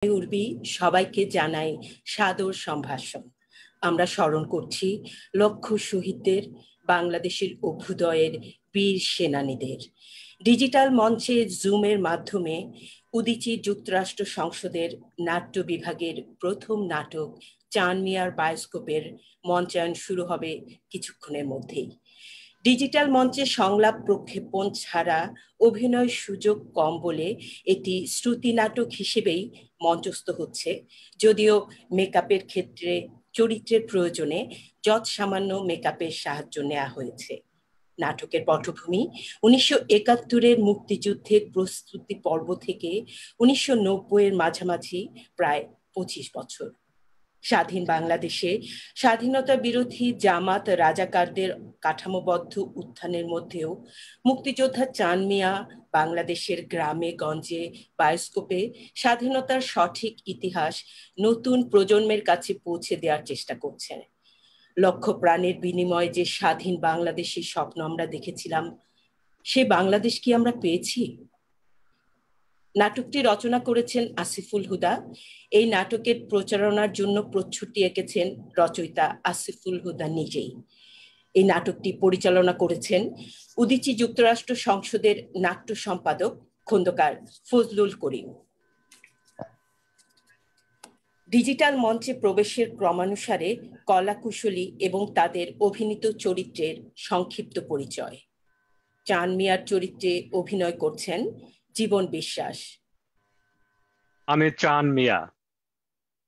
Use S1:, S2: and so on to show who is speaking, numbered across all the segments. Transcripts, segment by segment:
S1: উর্বি সবাইকে জানাই সাদর সম্ভাষণ। আমরা স্মরণ করছি লক্ষ শহীদদের, বাংলাদেশের অভ্যুদয়ের বীর সেনানীদের। ডিজিটাল মঞ্চে জুমের মাধ্যমে উদীচী যুক্তরাষ্ট্র সংসদের নাট্য বিভাগের প্রথম নাটক চাঁদ মিয়ার বায়োস্কোপের মঞ্চায়ন শুরু হবে কিছুক্ষণের মধ্যেই। ডিজিটাল মঞ্চে সংলাপ প্রক্ষেপণ ছাড়া অভিনয় সুযোগ কম বলে এটি শ্রুতি নাটক হিসেবেই মঞ্চস্থ হচ্ছে, যদিও মেকআপের ক্ষেত্রে চরিত্রের প্রয়োজনে যৎসামান্য মেকআপের সাহায্য নেওয়া হয়েছে। নাটকের পটভূমি 1971-এর মুক্তিযুদ্ধের প্রস্তুতি পর্ব থেকে 1990-এর মাঝামাঝি, প্রায় 25 বছর। স্বাধীন বাংলাদেশে স্বাধীনতা বিরোধী জামাত রাজাকারদের কাঠামোবদ্ধ উত্থানের মধ্যেও মুক্তিযোদ্ধা চাঁদ মিয়া বাংলাদেশের গ্রামে গঞ্জে বায়োস্কোপে স্বাধীনতার সঠিক ইতিহাস নতুন প্রজন্মের কাছে পৌঁছে দেওয়ার চেষ্টা করছেন। লক্ষ প্রাণের বিনিময়ে যে স্বাধীন বাংলাদেশের স্বপ্ন আমরা দেখেছিলাম, সে বাংলাদেশ কি আমরা পেয়েছি? নাটকটি রচনা করেছেন আসিফুল হুদা। এই নাটকের প্রচারণার জন্য প্রচ্ছদটি এঁকেছেন রচয়িতা আসিফুল হুদা নিজেই। এই নাটকটি পরিচালনা করেছেন উদীচী যুক্তরাষ্ট্র সংসদের নাট্য সম্পাদক খন্দকার ফজলুল করিম। ডিজিটাল মঞ্চে প্রবেশের ক্রমানুসারে কলাকুশলী এবং তাদের অভিনীত চরিত্রের সংক্ষিপ্ত পরিচয়। চাঁদ মিয়ার চরিত্রে অভিনয় করছেন জীবন বিশ্বাস।
S2: আমি চাঁদ মিয়া,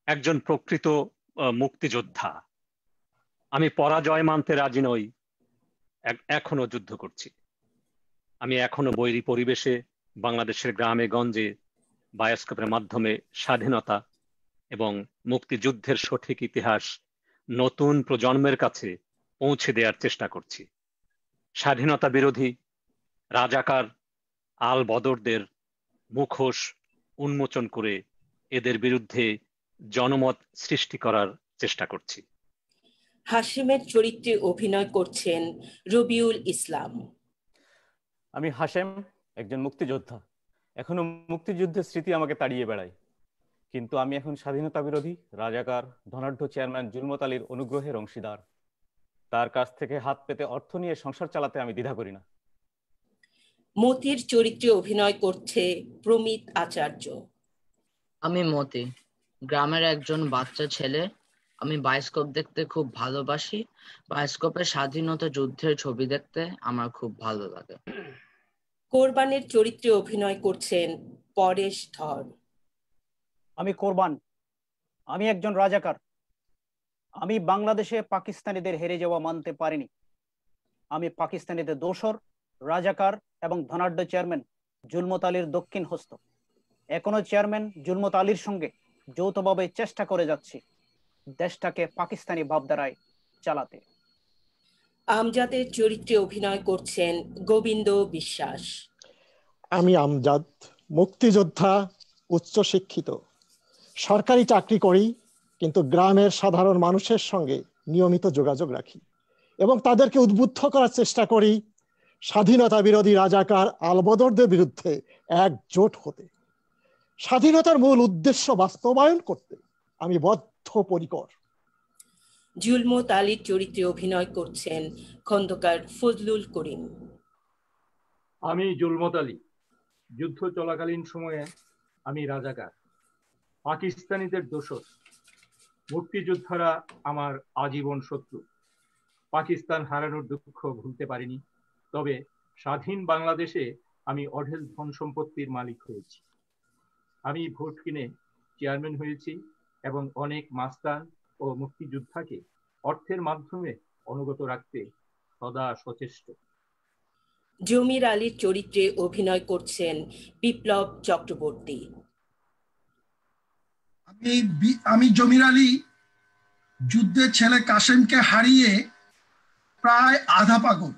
S2: একজন প্রকৃত মুক্তিযোদ্ধা। আমি পরাজয় মানতে রাজি নই, এখনো যুদ্ধ করছি। আমি এখনো বৈরী পরিবেশে বাংলাদেশের গ্রামে গঞ্জে বায়োস্কোপের মাধ্যমে স্বাধীনতা এবং মুক্তিযুদ্ধের সঠিক ইতিহাস নতুন প্রজন্মের কাছে পৌঁছে দেওয়ার চেষ্টা করছি। স্বাধীনতা বিরোধী রাজাকার আল বদরদের মুখোশ উন্মোচন করে এদের বিরুদ্ধে জনমত সৃষ্টি করার চেষ্টা করছি।
S1: হাশেমের চরিত্রে অভিনয় করছেন রবিউল ইসলাম।
S3: আমি হাশেম, একজন মুক্তিযোদ্ধা। এখনো মুক্তিযুদ্ধের স্মৃতি আমাকে তাড়িয়ে বেড়ায়, কিন্তু আমি এখন স্বাধীনতা বিরোধী রাজাকার ধনাঢ্য চেয়ারম্যান জুলমত আলীর অনুগ্রহের অংশীদার। তার কাছ থেকে হাত পেতে অর্থ নিয়ে সংসার চালাতে আমি দ্বিধা করি না।
S1: মতির চরিত্রে অভিনয় করছে প্রমিত আচার্য।
S4: আমি মতি, গ্রামের একজন বাচ্চা ছেলে। আমি বায়োস্কোপ দেখতে খুব ভালোবাসি। বায়োস্কোপে স্বাধীনতা যুদ্ধের ছবি দেখতে আমার খুব ভালো লাগে।
S1: কোরবানের চরিত্রে অভিনয় করছেন পরেশ ধর।
S5: আমি কোরবান, আমি একজন রাজাকার। আমি বাংলাদেশে পাকিস্তানিদের হেরে যাওয়া মানতে পারিনি। আমি পাকিস্তানিদের দোসর, রাজাকার এবং ধনাঢ্য চেয়ারম্যান জুলমত আলীর দক্ষিণ হস্ত। এখনো চেয়ারম্যান জুলমত আলীর সঙ্গে যৌথভাবে চেষ্টা করে যাচ্ছি দেশটাকে পাকিস্তানি ভাবধারায় চালাতে।
S1: আমজাদের চরিত্রে অভিনয় করছেন গোবিন্দ বিশ্বাস।
S6: আমি আমজাদ, মুক্তিযোদ্ধা, উচ্চশিক্ষিত। সরকারি চাকরি করি, কিন্তু গ্রামের সাধারণ মানুষের সঙ্গে নিয়মিত যোগাযোগ রাখি এবং তাদেরকে উদ্বুদ্ধ করার চেষ্টা করি স্বাধীনতা বিরোধী রাজাকার আলবদরদের বিরুদ্ধে একজোট হতে। স্বাধীনতার মূল উদ্দেশ্য বাস্তবায়ন করতে আমি বদ্ধপরিকর।
S1: জুলমত আলীর চরিত্রে অভিনয় করছেন খন্দকার ফজলুল করিম।
S7: আমি জুলমত আলী, যুদ্ধ চলাকালীন সময়ে আমি রাজাকার, পাকিস্তানিদের দোসর। মুক্তিযোদ্ধারা আমার আজীবন শত্রু। পাকিস্তান হারানোর দুঃখ ভুলতে পারিনি, তবে স্বাধীন বাংলাদেশে আমি অঢেল ধন সম্পত্তির মালিক হয়েছি। আমি ভোট কিনে চেয়ারম্যান হয়েছি এবং অনেক মাস্তান ও মুক্তিযোদ্ধাকে অর্থের মাধ্যমে অনুগত রাখতে সদা সচেষ্ট।
S1: জমির আলীর চরিত্রে অভিনয় করছেন বিপ্লব চক্রবর্তী।
S8: আমি জমির আলী, যুদ্ধের ছেলে কাশেমকে হারিয়ে প্রায় আধা পাগল।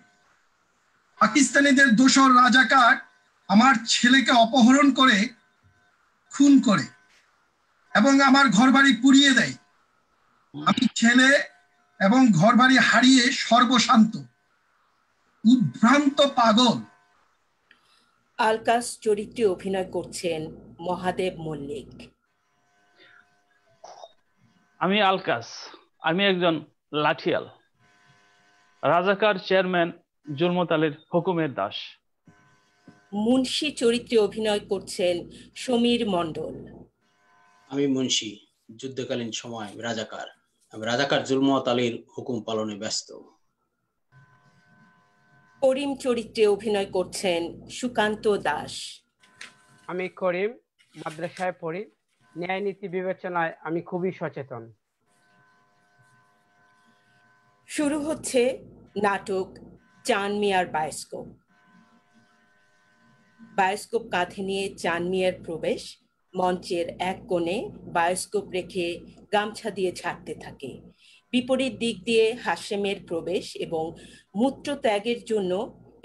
S8: পাকিস্তানিদের দোসর রাজাকার আমার ছেলেকে অপহরণ করে খুন করে এবং আমার ঘরবাড়ি পুড়িয়ে দেয়। আমি ছেলে এবং ঘরবাড়ি হারিয়ে সর্বশান্ত, উদ্ভ্রান্ত পাগল।
S1: আলকাস চরিত্রে অভিনয় করছেন মহাদেব মল্লিক।
S9: আমি আলকাস, আমি একজন লাঠিয়াল, রাজাকার চেয়ারম্যান জুলমত আলীর হুকুমের দাস।
S1: মুন্সি চরিত্রে অভিনয় করছেন সমীর মণ্ডল।
S10: আমি মুন্সি, যুদ্ধকালীন সময় রাজাকার, আমি রাজাকার জুলমত আলীর হুকুম পালনে ব্যস্ত।
S1: করিম চরিত্রে অভিনয় করছেন সুকান্ত দাস।
S11: আমি করিম, মাদ্রাসায় পড়ি, ন্যায় নীতি বিবেচনায় আমি খুবই সচেতন।
S1: শুরু হচ্ছে নাটক চান মিয়ার বায়োস্কোপ। বায়োস্কোপ কাঁধে নিয়ে চান মিয়ার প্রবেশ, মঞ্চের এক কোণে বায়োস্কোপ রেখে গামছা দিয়ে ঝাড়তে থাকে। বিপরীত দিক দিয়ে হাশেমের প্রবেশ এবং মূত্র ত্যাগের জন্য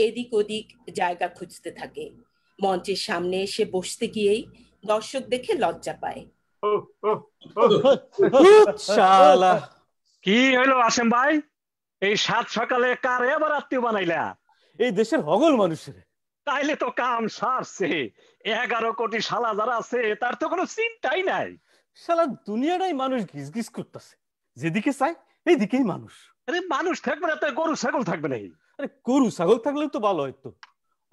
S1: এদিক ওদিক জায়গা খুঁজতে থাকে। মঞ্চের সামনে এসে বসতে গিয়েই দর্শক দেখে লজ্জা পায়।
S2: কি হইলো হাশেম ভাই, এই সাত সকালে কার এবার আত্মীয় বানাইলা?
S3: এই দেশের হগল মানুষের।
S2: তাইলে তো কাম সারছে। 11 কোটি শালা যারা আছে তার তো কোনো চিন্তাই নাই।
S3: শালা দুনিয়াটাই মানুষ গিজ গিজ করতেছে, যেদিকে চাই এইদিকেই মানুষ।
S2: আরে মানুষ থাকবে না, তাই গরু ছাগল থাকবে না?
S3: আরে গরু ছাগল থাকলেও তো ভালো হইতো,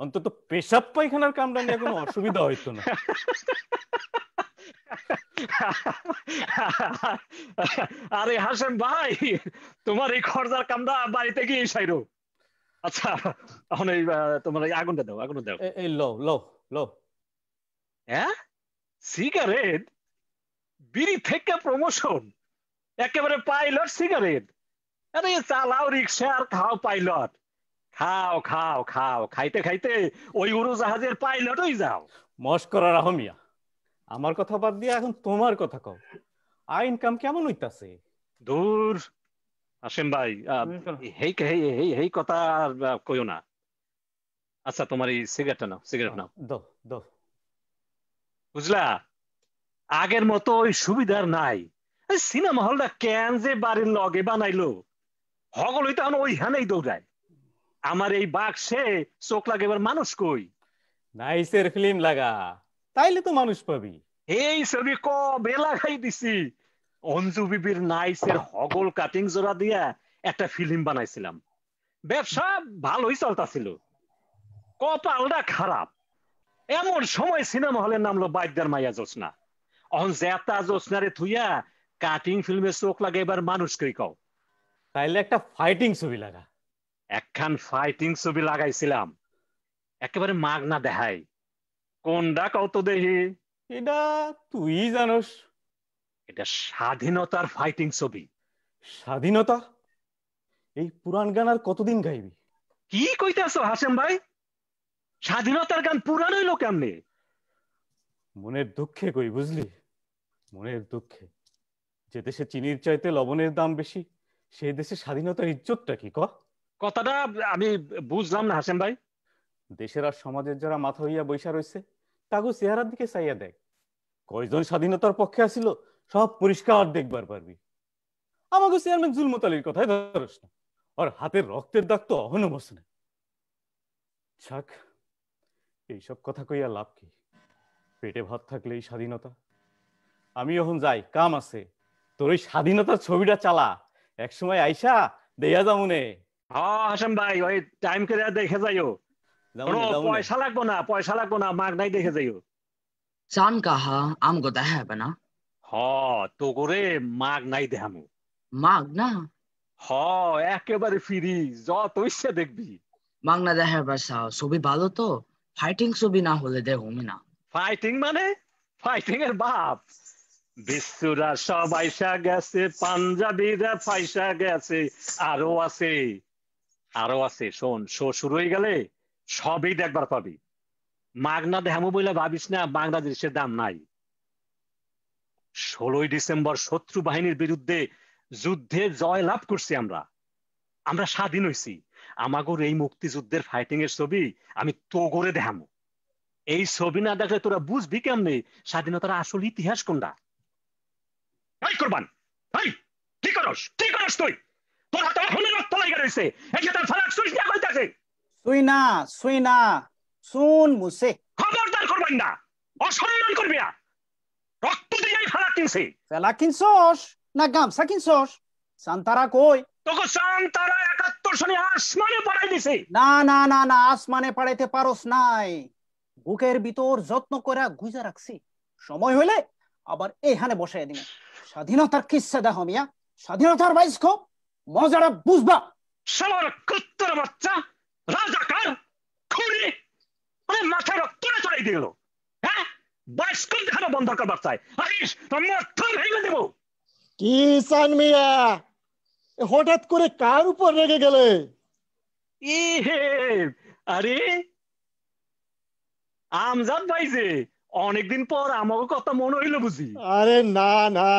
S3: অন্তত পেশাব পায়খানার কামটা নিয়ে কোনো অসুবিধা হইতো না।
S2: আরে হাশেম ভাই, তোমার এই খরচার কামটা বাড়িতে গিয়ে সাইরো। আচ্ছা এখন এই তোমার এই আগুনটা দাও, আগুনটা দাও।
S3: এই লো লো লো।
S2: হ্যাঁ, সিগারেট? বিড়ি থেকে প্রমোশন, একেবারে পাইলট সিগারেট। আরে চালাও রিক্সা আর খাও পাইলট। খাও খাও খাও, খাইতে খাইতে ওই উড়োজাহাজের পাইলট হয়ে যাও।
S3: মস্করা রাখো মিয়া, আমার কথা বাদ দিয়ে এখন তোমার কথা কও। আই ইনকাম কেমন হইতাছে?
S2: দূর হাশেম ভাই, এই কথা আর কইও না। আচ্ছা তোমার এই সিগারেটটা নাও, সিগারেট নাও।
S3: দাও দাও।
S2: বুঝলা, আগের মতো ওই সুবিধার নাই। সিনেমা হলটা কেন যে বাড়ির লগে বানাইলো, হগলই তখন ওইখানেই দৌড়ায়। আমার এই বাক্সে চোখ লাগে, এবার মানুষ কই?
S3: নাইসের ফিল্ম লাগা, তাইলে তো মানুষ পাবি।
S2: এই ছবি কবে লাগাই দিছি। অঞ্জু বিবির নাইসের হগল কাটিং জোড়া দিয়া একটা ফিল্ম বানাইছিলাম, ব্যবসা ভালোই চলতেছিল। কপালটা খারাপ, এমন সময় সিনেমা হলের নামলো বাইদার মাইয়া জোৎস্না। অন জেতা জোৎস্নারে থুইয়া কাটিং ফিল্মে চোখ লাগে, এবার মানুষ কই কও?
S3: তাইলে একটা ফাইটিং ছবি লাগা।
S2: একখান ফাইটিং ছবি লাগাইছিলাম, একেবারে মাগনা দেখাই। কোনটা কও তো দেখি?
S3: এটা তুই জানোস।
S2: এটা স্বাধীনতার ফাইটিং ছবি।
S3: স্বাধীনতা? এই পুরান গান আর কতদিন গাইবি?
S2: কি কইতাছো হাশেম ভাই? স্বাধীনতার গান পুরান হইলো কেমনে?
S3: মনের দুঃখে কই, বুঝলি? মনের দুঃখে। যে দেশে চিনির চাইতে লবণের দাম বেশি, সেই দেশে স্বাধীনতার ইজ্জতটা কি ক?
S2: কথাটা আমি বুঝলাম না হাশেম ভাই।
S3: দেশের আর সমাজের যারা মাথা হইয়া বৈশা রয়েছে, তাগো চেহারার দিকে চাইয়া দেখ। কয়জন স্বাধীনতার পক্ষে আসিল সব পরিষ্কার দেখবার পারবি। আমাকে চেয়ারম্যান জুলমত আলীর কথাই ধরস না, আর হাতের রক্তের দাগ তো অহনো বসে না। ছাক, এইসব কথা কইয়া লাভ কি? পেটে ভাত থাকলেই স্বাধীনতা। আমি এখন যাই, কাম আছে। তোর ওই স্বাধীনতার ছবিটা চালা, একসময় আইসা দেয়া যামুনে।
S2: হ্যাঁ হাশেম ভাই, ওই টাইম করে দেখে যাইও। পয়সা লাগবো না, পয়সা লাগবো না, মাগ নাই দেখে যাইও।
S4: চান কাহা আমগো দেখা হবে না?
S2: হ, তো করে মাগ নাই দেখামু।
S4: মাগ না?
S2: হ, একেবারে ফ্রি, যত ইচ্ছা দেখবি।
S4: মাগ না দেখার বাসা ছবি ভালো তো, ফাইটিং ছবি না হলে দেখুমি না।
S2: ফাইটিং মানে? ফাইটিং এর বাপ। বিশ্বরা সব আইসা গেছে, পাঞ্জাবিরা ফাইসা গেছে, আরো আছে, আরো আছে। শোন, শো শুরু হয়ে গেলে সবই দেখবার পাবি। মাগনা দেখামু বলে ভাবিস না বাংলাদেশের দাম নাই। 16ই ডিসেম্বর শত্রু বাহিনীর বিরুদ্ধে যুদ্ধে জয় লাভ করছি আমরা। আমরা স্বাধীন হইছি। আমাগোর এই মুক্তিযুদ্ধের ফাইটিং এর ছবি আমি তো করে দেখামু। এই ছবি না দেখলে তোরা বুঝবি কেমনে স্বাধীনতার আসল ইতিহাস কোনটা। করবান কি করস, কি করস তুই? তোর হাতে এখনো রক্ত লাগা রইছে, এখানে ফারাক সুইচ না কইতাছে।
S5: সুই না শুন মুসে।
S2: খবরদার করবেন না, অসম্মান করবি না। রক্ত দিয়ে ফারাক কিনছে।
S5: ফেলা কিনছস? না গামছা কিনছস? সান্তারা কই?
S2: তোকে সান্তারা 71 সনে আসমানে পাঠাই দিছে।
S5: না না না না, আসমানে পাঠাইতে পারস নাই, বুকের ভিতর যত্ন করে গুজা রাখছি, সময় হইলে আবার এইখানে বসাই দিন। স্বাধীনতার কিচ্ছা দেখো মিয়া, স্বাধীনতার বাইস্কোপ মজাটা বুঝবা।
S2: শালার কুত্তার বাচ্চা, রাজাকার, খুনি, মানে মাথায় রক্ত চড়াই দিল। হ্যাঁ, বাইস্কোপ দেখানো বন্ধ করবার চাই। আরিস তোর মাথা ভেঙে দেব।
S6: কি চান মিয়া, হঠাৎ করে কার উপর রেগে গেলে?
S2: আরে আমজাদ ভাই যে, অনেকদিন পর আমাকে কথা মনে হইলো বুঝি।
S6: আরে না না,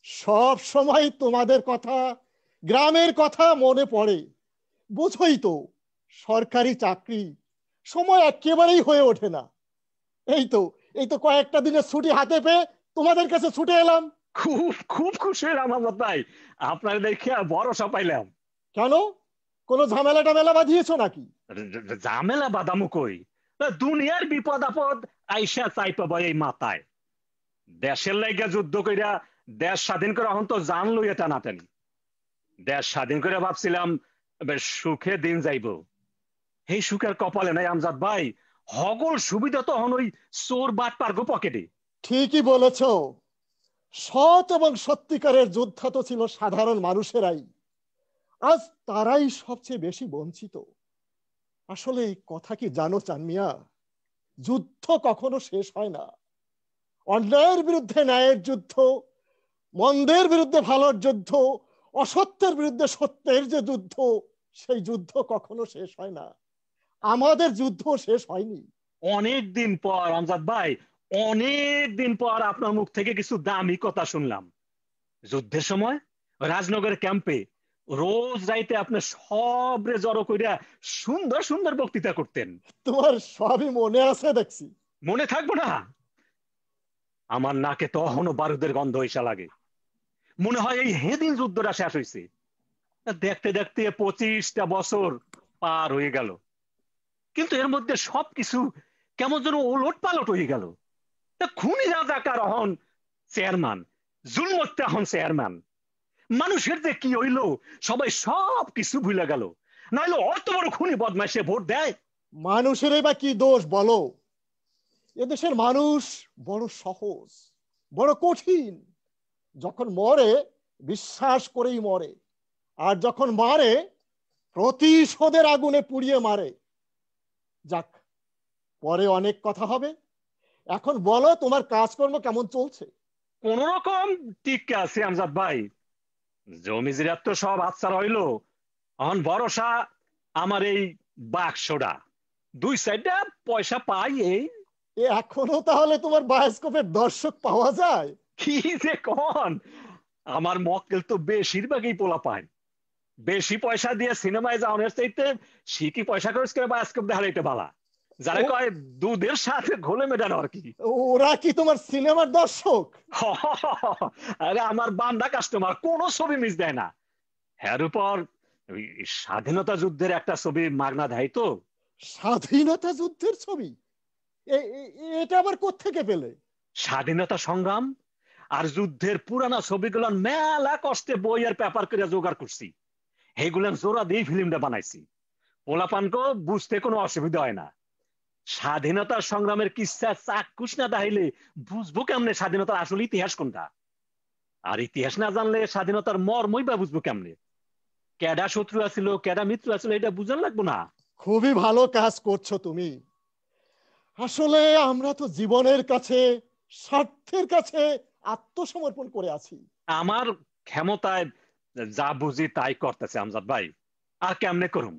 S6: সব সময় তোমাদের কথা, গ্রামের কথা মনে পড়ে। বুঝোই তো, সরকারি চাকরি, সময় একেবারেই হয়ে ওঠে না। এই তো কয়েকটা দিনের ছুটি হাতে পেয়ে তোমাদের কাছে ছুটে এলাম।
S2: খুব খুব খুশি হলাম আমজাদ ভাই, আপনার দেখে ভরসা পাইলাম।
S6: কেন, কোনো ঝামেলা টামেলা বাঁধিয়েছো নাকি?
S2: ঝামেলা বাদামু কই, দুনিয়ার বিপদ আপদ আইসা চাই পাবো এই মাথায়। দেশের লাইগা যুদ্ধ কইরা দেশ স্বাধীন করে এখন তো জান লইয়া টানাটানি। দেশ স্বাধীন করে ভাবছিলাম সুখে দিন যাইব, এই সুখের কপালে নাই আমজাদ ভাই। হগল সুবিধা তো এখন ওই চোর বাট পারগো পকেটে।
S6: ঠিকই বলেছ, সৎ এবং সত্যিকারের যোদ্ধা তো ছিল সাধারণ মানুষেরাই, আজ তারাই সবচেয়ে বেশি বঞ্চিত। আসলে এই কথা কি জানো চান মিয়া, যুদ্ধ কখনো শেষ হয় না। অন্যায়ের বিরুদ্ধে ন্যায়ের যুদ্ধ, মন্দের বিরুদ্ধে ভালোর যুদ্ধ, অসত্যের বিরুদ্ধে সত্যের যে যুদ্ধ, সেই যুদ্ধ কখনো শেষ হয় না। আমাদের যুদ্ধ শেষ হয়নি।
S2: অনেক দিন পর আমজাদ ভাই, অনেক দিন পর আপনার মুখ থেকে কিছু দামি কথা শুনলাম। যুদ্ধের সময় রাজনগরের ক্যাম্পে রোজ রাইতে আপনি সব রে জড়ো কইরা সুন্দর সুন্দর বক্তৃতা করতেন।
S6: তোমার সবই মনে আছে দেখছি।
S2: মনে থাকবো না? আমার নাকে তখনও বারুদের গন্ধ হইসা লাগে। মনে হয় এই হেদিন যুদ্ধটা শেষ হয়েছে। দেখতে দেখতে 25টা বছর পার হয়ে গেল, কিন্তু এর মধ্যে সবকিছু কেমন যেন ওলট পালট হয়ে গেল। খুনি রাজাকার হন চেয়ারম্যান, জুলমত্তা হন চেয়ারম্যান। মানুষের যে কি হইল, সবাই সব কিছু ভুলে গেল। নাইলে অত বড় খুনি বদমাইশে ভোট দেয়?
S6: মানুষেরই বা কি দোষ বলো? এদেশের মানুষ বড় সহজ, বড় কঠিন। যখন মরে বিশ্বাস করেই মরে, আর যখন মারে প্রতিশোধের আগুনে পুড়িয়ে মারে। যাক, পরে অনেক কথা হবে। এখন বলো, তোমার কাজকর্ম কেমন চলছে?
S2: কোন রকম টিকে আছে আমজাদ ভাই। জমি জিরাত তো সব আচ্ছা রইলো, এখন ভরসা আমার এই বাক্সটা। 2 সাইডটা পয়সা পাই। এই
S6: এখনো তাহলে তোমার বায়োস্কোপের দর্শক পাওয়া যায়?
S2: কি যে কন, আমার মক্কেল তো বেশিরভাগই পোলা পায়। বেশি পয়সা দিয়ে সিনেমায় যাওয়ার চাইতে শিখি পয়সা খরচ করে বায়োস্কোপ দেখালে এটা ভালো। যারা কয় দুধের সাথে ঘোলে মেটানো আর কি।
S6: ওরা কি তোমার সিনেমার দর্শক?
S2: আরে আমার বান্দা কাস্টমার, কোনো ছবি মিস দেয় না। এর উপর স্বাধীনতা যুদ্ধের একটা ছবি মাগনা দেয় তো।
S6: স্বাধীনতা যুদ্ধের ছবি? এটা আবার কোত্থেকে পেলে?
S2: স্বাধীনতা সংগ্রাম আর যুদ্ধের পুরানা ছবিগুলো মেলা কষ্টে বই আর পেপার করে জোগাড় করছি। এইগুলো জোড়া দিয়ে ফিল্মটা বানাইছি। পোলাপানকে বুঝতে কোনো অসুবিধা হয় না। স্বাধীনতার সংগ্রামের কিচ্ছা চাক্ষুষ না দেখাইলে বুঝবো কেমনে স্বাধীনতার আসল ইতিহাস কোনটা? আর ইতিহাস না জানলে স্বাধীনতার মর্মই বা বুঝবো কেমনে? কেডা শত্রু আছিল, কেডা মিত্র আছিল, এটা বুঝান লাগবো না?
S6: খুবই ভালো কাজ করছো তুমি। আসলে আমরা তো জীবনের কাছে, স্বার্থের কাছে আত্মসমর্পণ করে আছি।
S2: আমার ক্ষমতায় যা বুঝি তাই করতেছে আমজাদ ভাই, আর কেমনে করুম?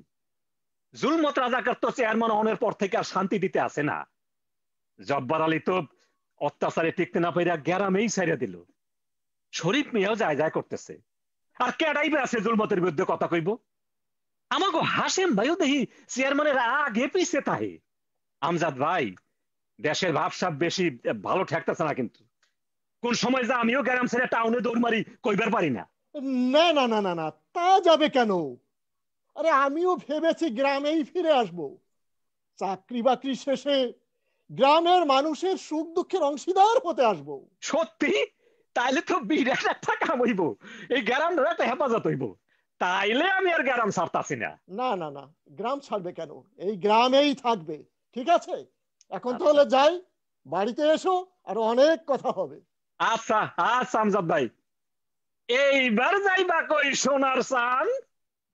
S2: জুলমত রাজাকার তো চেয়ারম্যান হওয়ার পর থেকে আর শান্তি দিতে আসে না। জব্বার আলী তো অত্যাচারে টিকতে না পেরে গ্যারামেই ছেড়ে দিল। শরীফ মিয়াও যায় যায় করতেছে। আর কেডাই বা আছে জুলমতের বিরুদ্ধে কথা কইব? আমাকে হাসেম ভাইও দেখি চেয়ারম্যানের আগে পিছে তাহে। আমজাদ ভাই, দেশের ভাবসাব বেশি ভালো ঠেকতেছে না, কিন্তু কোন সময় যা আমিও গ্যারাম ছেড়ে টাউনে দৌড় মারি কইবার পারি না।
S6: না না না না না, তা যাবে কেন? আরে আমিও ভেবেছি গ্রামেই ফিরে আসব। চাকরি বাকরি শেষে গ্রামের মানুষের সুখ দুঃখের অংশীদার হতে আসব।
S2: সত্যি? তাইলে তো বিরাট একটা কাম হইব, এই গ্রামটা একটা হেফাজত হইব। তাইলে আমি আর গ্রাম ছাড়তাছি না।
S6: না না না, গ্রাম ছাড়বে কেন, এই গ্রামেই থাকবে। ঠিক আছে, এখন তাহলে যাই, বাড়িতে এসো, আর অনেক কথা হবে।
S2: আচ্ছা আচ্ছা আমজাদ ভাই, এইবার যাইবা কই সোনার চান?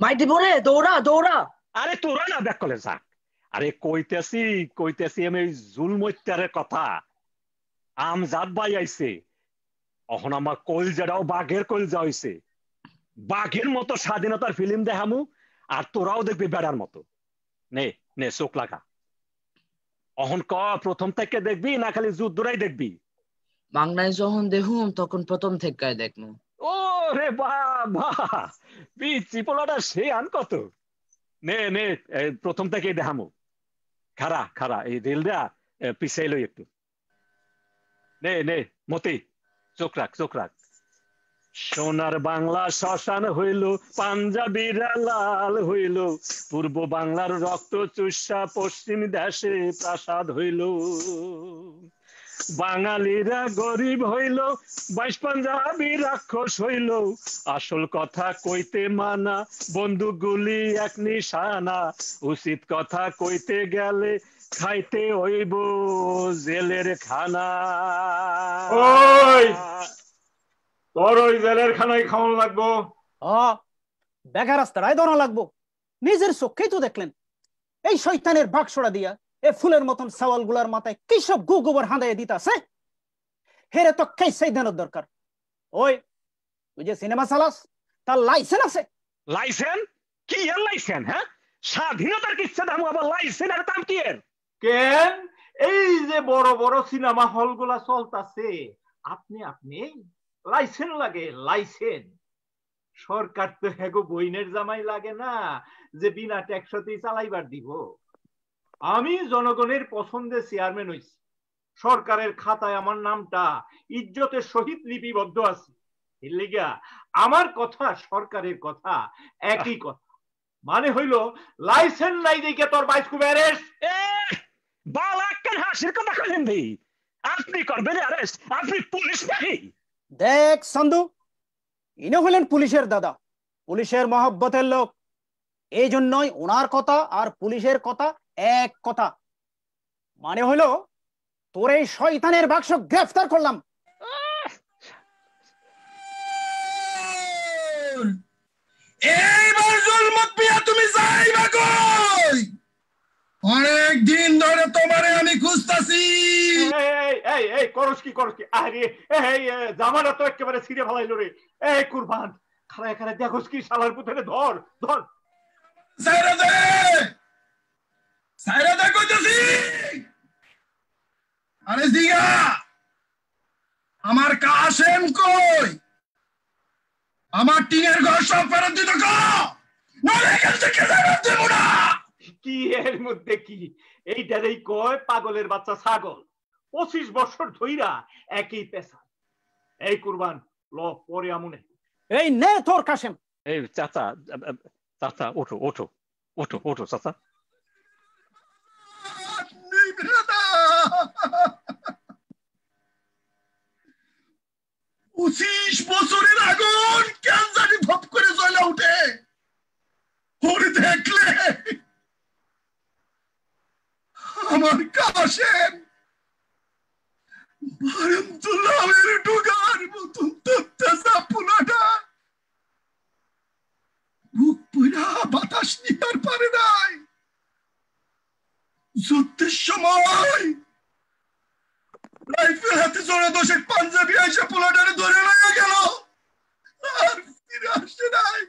S4: মাইটি পড়ে দৌড়া দৌড়া।
S2: আরে তোরা না দেখ কলে যাক। আরে কইতেছি আমি জুলমত্যারের কথা। আমজাদ ভাই আইছে, এখন আমার কলজাটাও বাঘের কলজা হইছে। বাঘের মতো স্বাধীনতার ফিল্ম দেখামু, আর তোরাও দেখবি বেড়ার মতো। নে নে চোখ লাগা, অহন ক প্রথম থেকে দেখবি না খালি যুদ্ধরাই দেখবি?
S4: বাংলায় যখন দেখুম তখন প্রথম থেকে দেখবো।
S2: ও রে বাবা, পিচি পোলাটা সে আন কত। নে নে প্রথম থেকে দেখামু। খারা খারা এই রেলটা পিছাইলো একটু। নে নে মতি, চোখ রাখ চোখ রাখ। সোনার বাংলা শ্মশান হইল, পাঞ্জাবিরা লাল হইল, পূর্ব বাংলার রক্ত চুষা পশ্চিম দেশে প্রাসাদ হইল। বাঙালিরা গরিব হইল, 22 পাঞ্জাবি রাক্ষস হইল, আসল কথা কইতে মানা, বন্দুক গুলি এক নিশানা, উচিত কথা কইতে গেলে খাইতে হইব জেলের খানা।
S7: ওই তোর ওই জেলের খানায় খাওয়ানো লাগবো?
S5: বেকার রাস্তায় দৌড়া লাগবো। নিজের চোখেই তো দেখলেন এই শয়তানের বাক্সড়া দিয়া এ ফুলের মতন সওয়াল গুলার মাথায় কি সব গু গোবর হাঁদাই দিতাছে। হেরে তো খাইছে দেনোর দরকার। ওই তুই যে সিনেমা চালাস তার লাইসেন্স আছে?
S2: লাইসেন্স? কি এর লাইসেন্স? হ্যাঁ, স্বাধীনতার কিচ্ছা দাম আবার লাইসেন্সের দাম কি এর?
S7: কেন এই যে বড় বড় সিনেমা হল গুলা চলতাছে, আপনি লাইসেন্স লাগে? লাইসেন্স সরকার তো হেগো বইনের জামাই লাগে না যে বিনা ট্যাক্সতেই চালাইবার দিব। আমি জনগণের পছন্দে চেয়ারম্যান হইছি, সরকারের খাতায় আমার নামটা ইজ্জতের সহিত লিপিবদ্ধ আছে। এর লিগা আমার কথা সরকারের কথা একই কথা। মানে হইল লাইসেন্স নাই দেখে তোর বাইস্কুপ অ্যারেস্ট।
S2: বালাক্কান হাসির কথা কইলেন ভাই, আপনি করবেন অ্যারেস্ট? আপনি পুলিশ নাকি?
S5: দেখ সন্দু, ইনি হলেন পুলিশের দাদা, পুলিশের মহব্বতের লোক। এই জন্যই ওনার কথা আর পুলিশের কথা এক কথা। মানে হলো তোর এই শয়তানের বাক্স গ্রেফতার করলাম।
S8: এইবার জুলমত পিয়া তুমি যাইবা কই? অনেক দিন ধরে তোমারে আমি খুঁজতাছি।
S7: এই করস কি? আরে এই জামানা তো একেবারে ছিঁড়ে ফেলাইলো রে। এই কুরবান, খারায় খারায় দেখোস কি শালার পুতেরে, ধর ধর।
S8: সাইরা দে কইতাছি। আরে দিগা, আমার কাশেম কই? আমার টিনের ঘর সব ফেরত দিতে কো, নলে এখান থেকে ফেরত দেব না।
S7: কি এর মধ্যে কি? এইটারই কয় পাগলের বাচ্চা ছাগল। 25 বছর ধইরা একই পেশা। এই কুরবান ল পরে আমুনে।
S5: এই নে তোর কাশেম।
S2: এই চাচা ওঠো ওঠো ওঠো ওঠো চাচা।
S8: 25 বছরের আগুন কেন জানি ভপ করে জ্বলে উঠে। ওরে দেখলে আমার কাশেম বারামতুল্লাহের ডুগার মতন তপ্তাজা পোলাটা বুক পুরা বাতাস নিতে পারে নাই। যুদ্ধের সময় রাইফেল হাতে জোড়া দশেক পাঞ্জাবি এসে পোলাটারে ধরে নিয়ে গেল, আর ফিরে আসে নাই।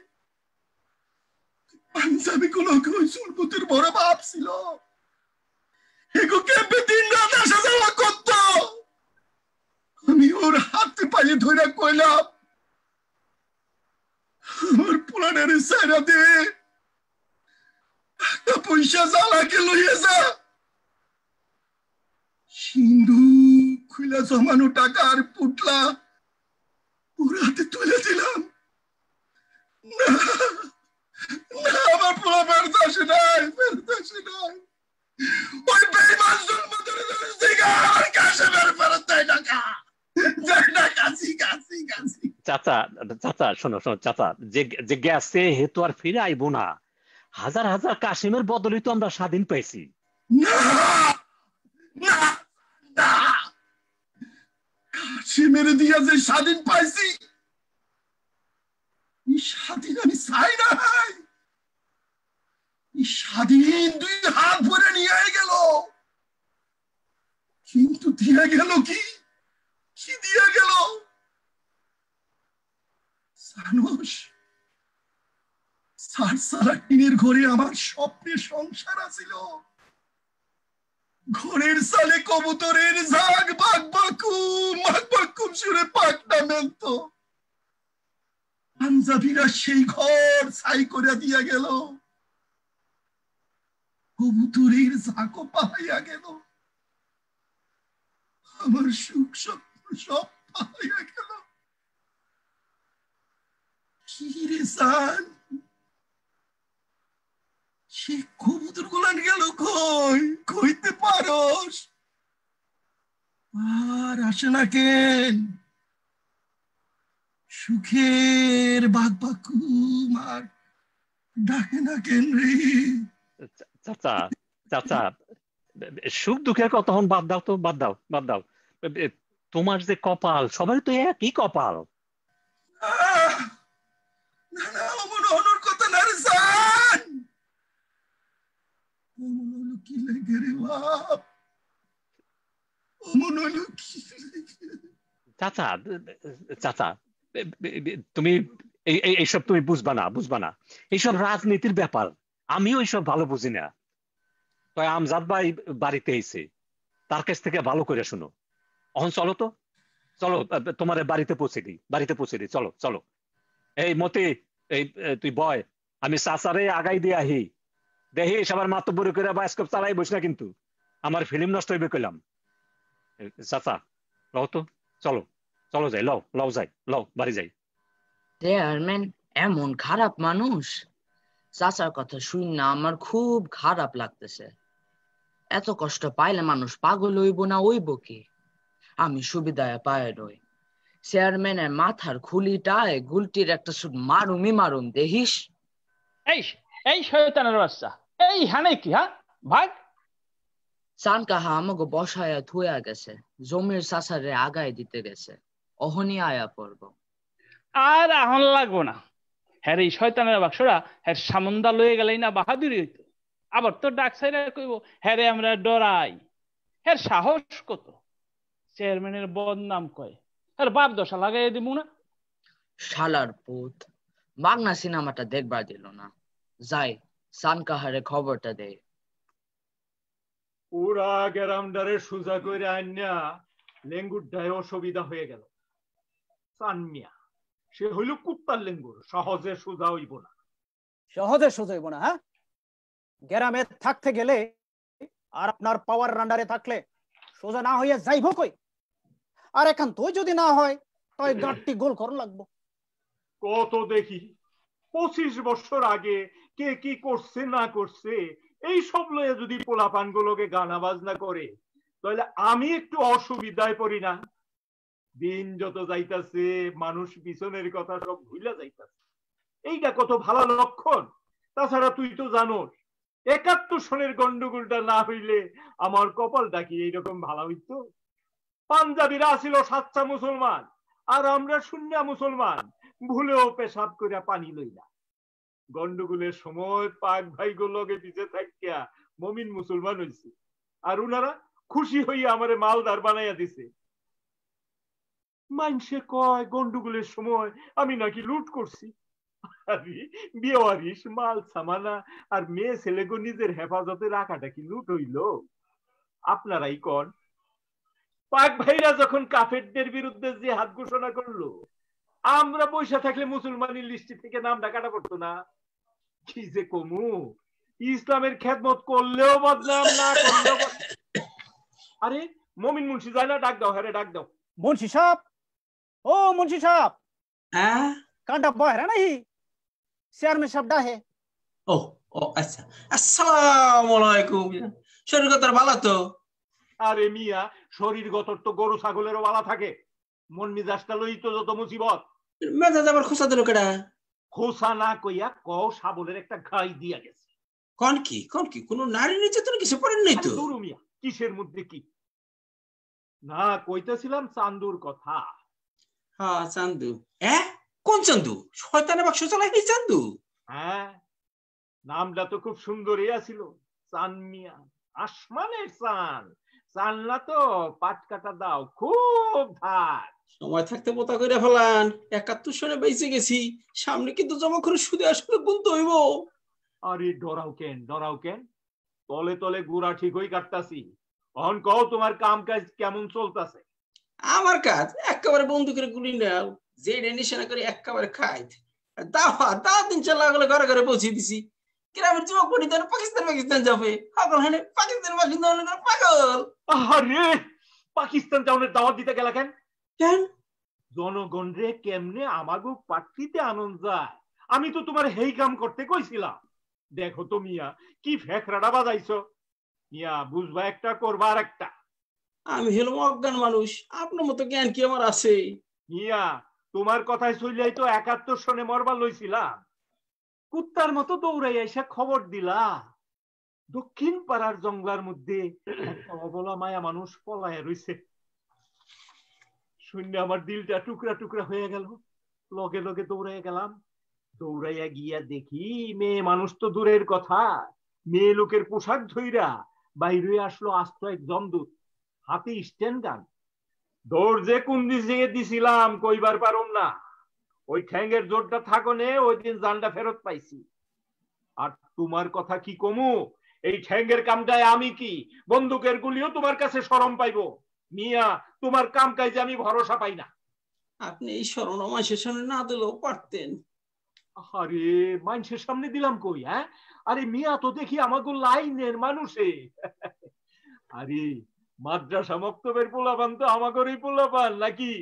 S8: পাঞ্জাবি গুলো ওই সুরবুতের বড় বাপ ছিল, এগো ক্যাম্পে দিন রাত আসা যাওয়া করত। আমি ওর হাতে পায়ে ধরে কইলাম, আমার পোলাটারে সাইরা দে, পয়সা জ্বালাকে লইয়ে যা। সিন্ধু খুলে জমানো টাকার পুটলা ওর হাতে তুলে দিলাম। না না, আমার পোলা ফেরত আসে নাই। ওই বেঈমান জুলমতের দিকে আমার কাশেমের ফেরত দেয় টাকা, কাছি
S2: চাচা চাচা শোনো শোনো চাচা, যে যে গেছে হে তো আর ফিরে আইবো না। হাজার হাজার কাশিমের বদলে তো আমরা স্বাধীন পাইছি।
S8: না না না, কাশিমের দিয়া যে স্বাধীন পাইছি, এই স্বাধীন আমি চাই নাই। এই স্বাধীন দুই হাত ভরে নিয়ে গেল, কিন্তু দিয়ে গেল কি, কি দিয়ে গেল জানোস? সারাটিনের ঘরে আমার স্বপ্নের সংসার আছিল। ঘরের সালে কবুতরের ঝাঁক বাক বাকুম সুরে পাকটা মেলতো। পাঞ্জাবিরা সেই ঘর ছাই করে দিয়া গেল, কবুতরের ঝাঁকও পাহাইয়া গেল, আমার সুখ স্বপ্ন সব পাহাইয়া গেল। কি রে সান, সে কবুতর গুলান গেল কই, কইতে পারস? আর আসে না কেন সুখের বাঘ বাকুম, আর ডাকে না কেন রে?
S2: চাচা চাচা, সুখ দুঃখের কথা তখন বাদ দাও তো, বাদ দাও বাদ দাও। তোমার যে কপাল, সবাই তো একই কপাল।
S8: না না, অমন হনোর কথা না রে সান। অমন হলো কি লেগে রে বাপ, অমন হলো কি লেগে?
S2: চাচা চাচা, তুমি এইসব তুমি বুঝবা না, বুঝবা না। এইসব রাজনীতির ব্যাপার, আমিও এইসব ভালো বুঝি না। তাই আমজাদ ভাই বাড়িতে এসে তার কাছ থেকে ভালো করে শুনো। এখন চলো তো, চলো তোমার বাড়িতে পৌঁছে দিই, বাড়িতে পৌঁছে দিই, চলো চলো। এই মতি, এই তুই বয়, আমি চাচারে আগাই দিয়ে আহি। দেখি সবার মাতব্বরি করে বায়োস্কোপ চালাই বস না, কিন্তু আমার ফিল্ম নষ্ট হইবে কইলাম। চাচা লও তো, চলো চলো যাই, লও লও যাই, লও বাড়ি যাই।
S4: চেয়ারম্যান এমন খারাপ মানুষ? চাচার কথা শুন না আমার খুব খারাপ লাগতেছে। এত কষ্ট পাইলে মানুষ পাগল হইব না হইব কি? আমি সুবিধায় পায় রই। চেয়ারম্যানের মাথার খুলিটায় গুলটির একটা সুট মারুম দেখিস।
S9: এই এই শয়তানের বাচ্চা, এই হানে কি, হ্যাঁ ভাগ।
S4: চান কাহা আমাকে বসায়া থুয়া গেছে, জমির চাচারে আগায় দিতে গেছে, অহনি আয়া পড়ব।
S9: আর আহন লাগবো না। হ্যাঁ এই শয়তানের বাক্সরা হ্যাঁ সামন্দা লয়ে গেলেই না বাহাদুরি হইতো। আবার তো ডাক সাইরা কইব হ্যাঁ রে আমরা ডরাই। হ্যাঁ সাহস কত! চেয়ারম্যানের বদনাম কয়, আর বাপ দশা লাগাই দিব না।
S4: শালার পুত, বাংলা সিনেমাটা দেখবার দিল না। যাই চান কাহারে খবরটা দে।
S7: পুরা গ্রামটারে সোজা করে আইনা লেঙ্গুরটায় অসুবিধা হয়ে গেল। সানমিয়া সে হইল কুত্তার লেঙ্গুর, সহজে সোজা হইব না।
S5: সহজে সোজা হইব না? হ্যাঁ, গ্রামে থাকতে গেলে আর আপনার পাওয়ার রান্ডারে থাকলে সোজা না হইয়া যাইব কই? আর এখন তুই যদি না হয় তাই গাঁটটি গোল করন লাগবো।
S7: কত দেখি 25 বছর আগে কে কি করছে না করছে, এই সব লয়ে যদি পোলাপান গুলোকে গানা বাজনা করে, তাহলে আমি একটু অসুবিধায় পড়ি না? দিন যত যাইতাছে মানুষ পিছনের কথা সব ভুলে যাইতাছে, এইটা কত ভালো লক্ষণ। তাছাড়া তুই তো জানোস 71 সনের গন্ডগোলটা না হইলে আমার কপালটা কি এইরকম ভালো হইতো? পাঞ্জাবিরা ছিল সাচ্চা মুসলমান, আর আমরা সুন্নিয়া মুসলমান, ভুলেও পেশাব করিয়া পানি লইলা। গন্ডগোলের সময় পাক ভাই গুলোকে পিছে থাকিয়া মমিন মুসলমান হইছে, আর উনারা খুশি হইয়া আমারে মালদার বানাইয়া দিছে। মানুষে কয় গন্ডগোলের সময় আমি নাকি লুট করছি। বিয়ারিশ মাল সামানা আর মেয়ে ছেলেকে নিজের হেফাজতে রাখাটা কি লুট হইল? আপনারাই কন। পাক ভাইরা যখন কাফেরদের বিরুদ্ধে যে হাত ঘোষণা করলো, আমরা বৈশা থাকলে মুসলমানের লিস্টি থেকে নাম ডাকাটা পড়তো না? কি যে কমু, ইসলামের খেদমত করলেও বদনাম, না করলেও। আরে মমিন মুন্সি যায় না? ডাক দাও, হ্যাঁ ডাক দাও।
S5: মুন্সি সাহেব, ও মুন্সি সাহেব, কাঁটা বহরা নাই? চেয়ারম্যান সাহেব ডাহে।
S10: ও ও আচ্ছা, আসসালামু আলাইকুম। শরীর কথা ভালো তো?
S7: আরে মিয়া, শরীর গতর তো গরু ছাগলেরও বালা থাকে, মন মিজাজটা লই তো যত মুসিবত।
S10: মেজাজ আবার খোসা দিল কেডা?
S7: খোসা না কইয়া কও সাবলের একটা ঘাই দিয়া গেছে।
S10: কোন কি কোন নারী নির্যাতন কিছু পড়েন নাই তো?
S7: দুরুমিয়া কিসের মধ্যে কি না কইতেছিলাম চান্দুর কথা।
S10: হ্যাঁ চান্দু। কোন চান্দু? শয়তানের বাক্স চালাই এই চান্দু?
S7: হ্যাঁ, নামটা তো খুব সুন্দরই আছিল, চান মিয়া। আসমানের চান। চান না তো পাট কাটা দাও, খুব ধার।
S10: সময় থাকতে পোতা কইরা ফেলান। 71 সনে বেঁচে গেছি, সামনে কিন্তু জমা করে সুদে আসলে গুনতে হইব।
S7: আরে ডরাও কেন? তলে তলে গুড়া ঠিকই কাটতাছি। অহন কও তোমার কাম কাজ কেমন চলতেছে?
S10: আমার কাজ একেবারে বন্দুকের গুলি নাও, যে নিশানা করে একেবারে খাই। দাও 3-4 লাখ ঘরে ঘরে পৌঁছে দিছি। গ্রামের যুবক পরিবার পাকিস্তান যাবে। পাগল হলে পাকিস্তানের বাসিন্দা হলে পাগল।
S7: আরে পাকিস্তান যাওয়ার দাওয়াত দিতে গেলা কেন? জনগণ রে কেমনে আমাগো পার্টিতে আনন্দ যায়? আমি তো তোমার হেই কাম করতে কইছিলাম। দেখো তো মিয়া কি ফেকরাটা বাজাইছো। মিয়া বুঝবা একটা করবা আর একটা।
S10: আমি হলাম অজ্ঞান মানুষ, আপনার মতো জ্ঞান কি আমার আছে?
S7: মিয়া তোমার কথায় চললেই তো 71 সনে মরবা লইছিলাম। কুত্তার মতো দৌড়াই এসে খবর দিলা দক্ষিণ পাড়ার জঙ্গলার মধ্যে একটা অবলা মায়া মানুষ পলায় রইছে। শুনে আমার দিলটা টুকরা টুকরা হয়ে গেল। লগে লগে দৌড়াইয়া গেলাম। দৌড়াইয়া গিয়া দেখি মেয়ে মানুষ তো দূরের কথা, মেয়ে লোকের পোশাক ধইরা বাইরে আসলো আস্ত এক জমদূত, হাতে স্ট্যান্ড গান। দৌড় যে কোন দিকে দিছিলাম কইবার পারুম না। ওই ঠ্যাঙ্গের জোরটা থাকনে ওই দিন জানটা ফেরত পাইছি। আর তোমার কথা কি কমু, এই ঠ্যাঙ্গের কামটায় আমি কি বন্দুকের গুলিও তোমার কাছে শরম পাইবো? মিয়া তোমার কাম কাজে আমি ভরসা পাই না।
S10: আপনি এই শরণ মাসের সামনে না দিলেও পারতেন।
S7: আরে মানুষের সামনে দিলাম কই? হ্যাঁ, আরে মিয়া তো দেখি আমাকে লাইনের মানুষে। আরে মাদ্রাসা মক্তবের পোলাপান তো আমাগরই পোলাপান নাকি?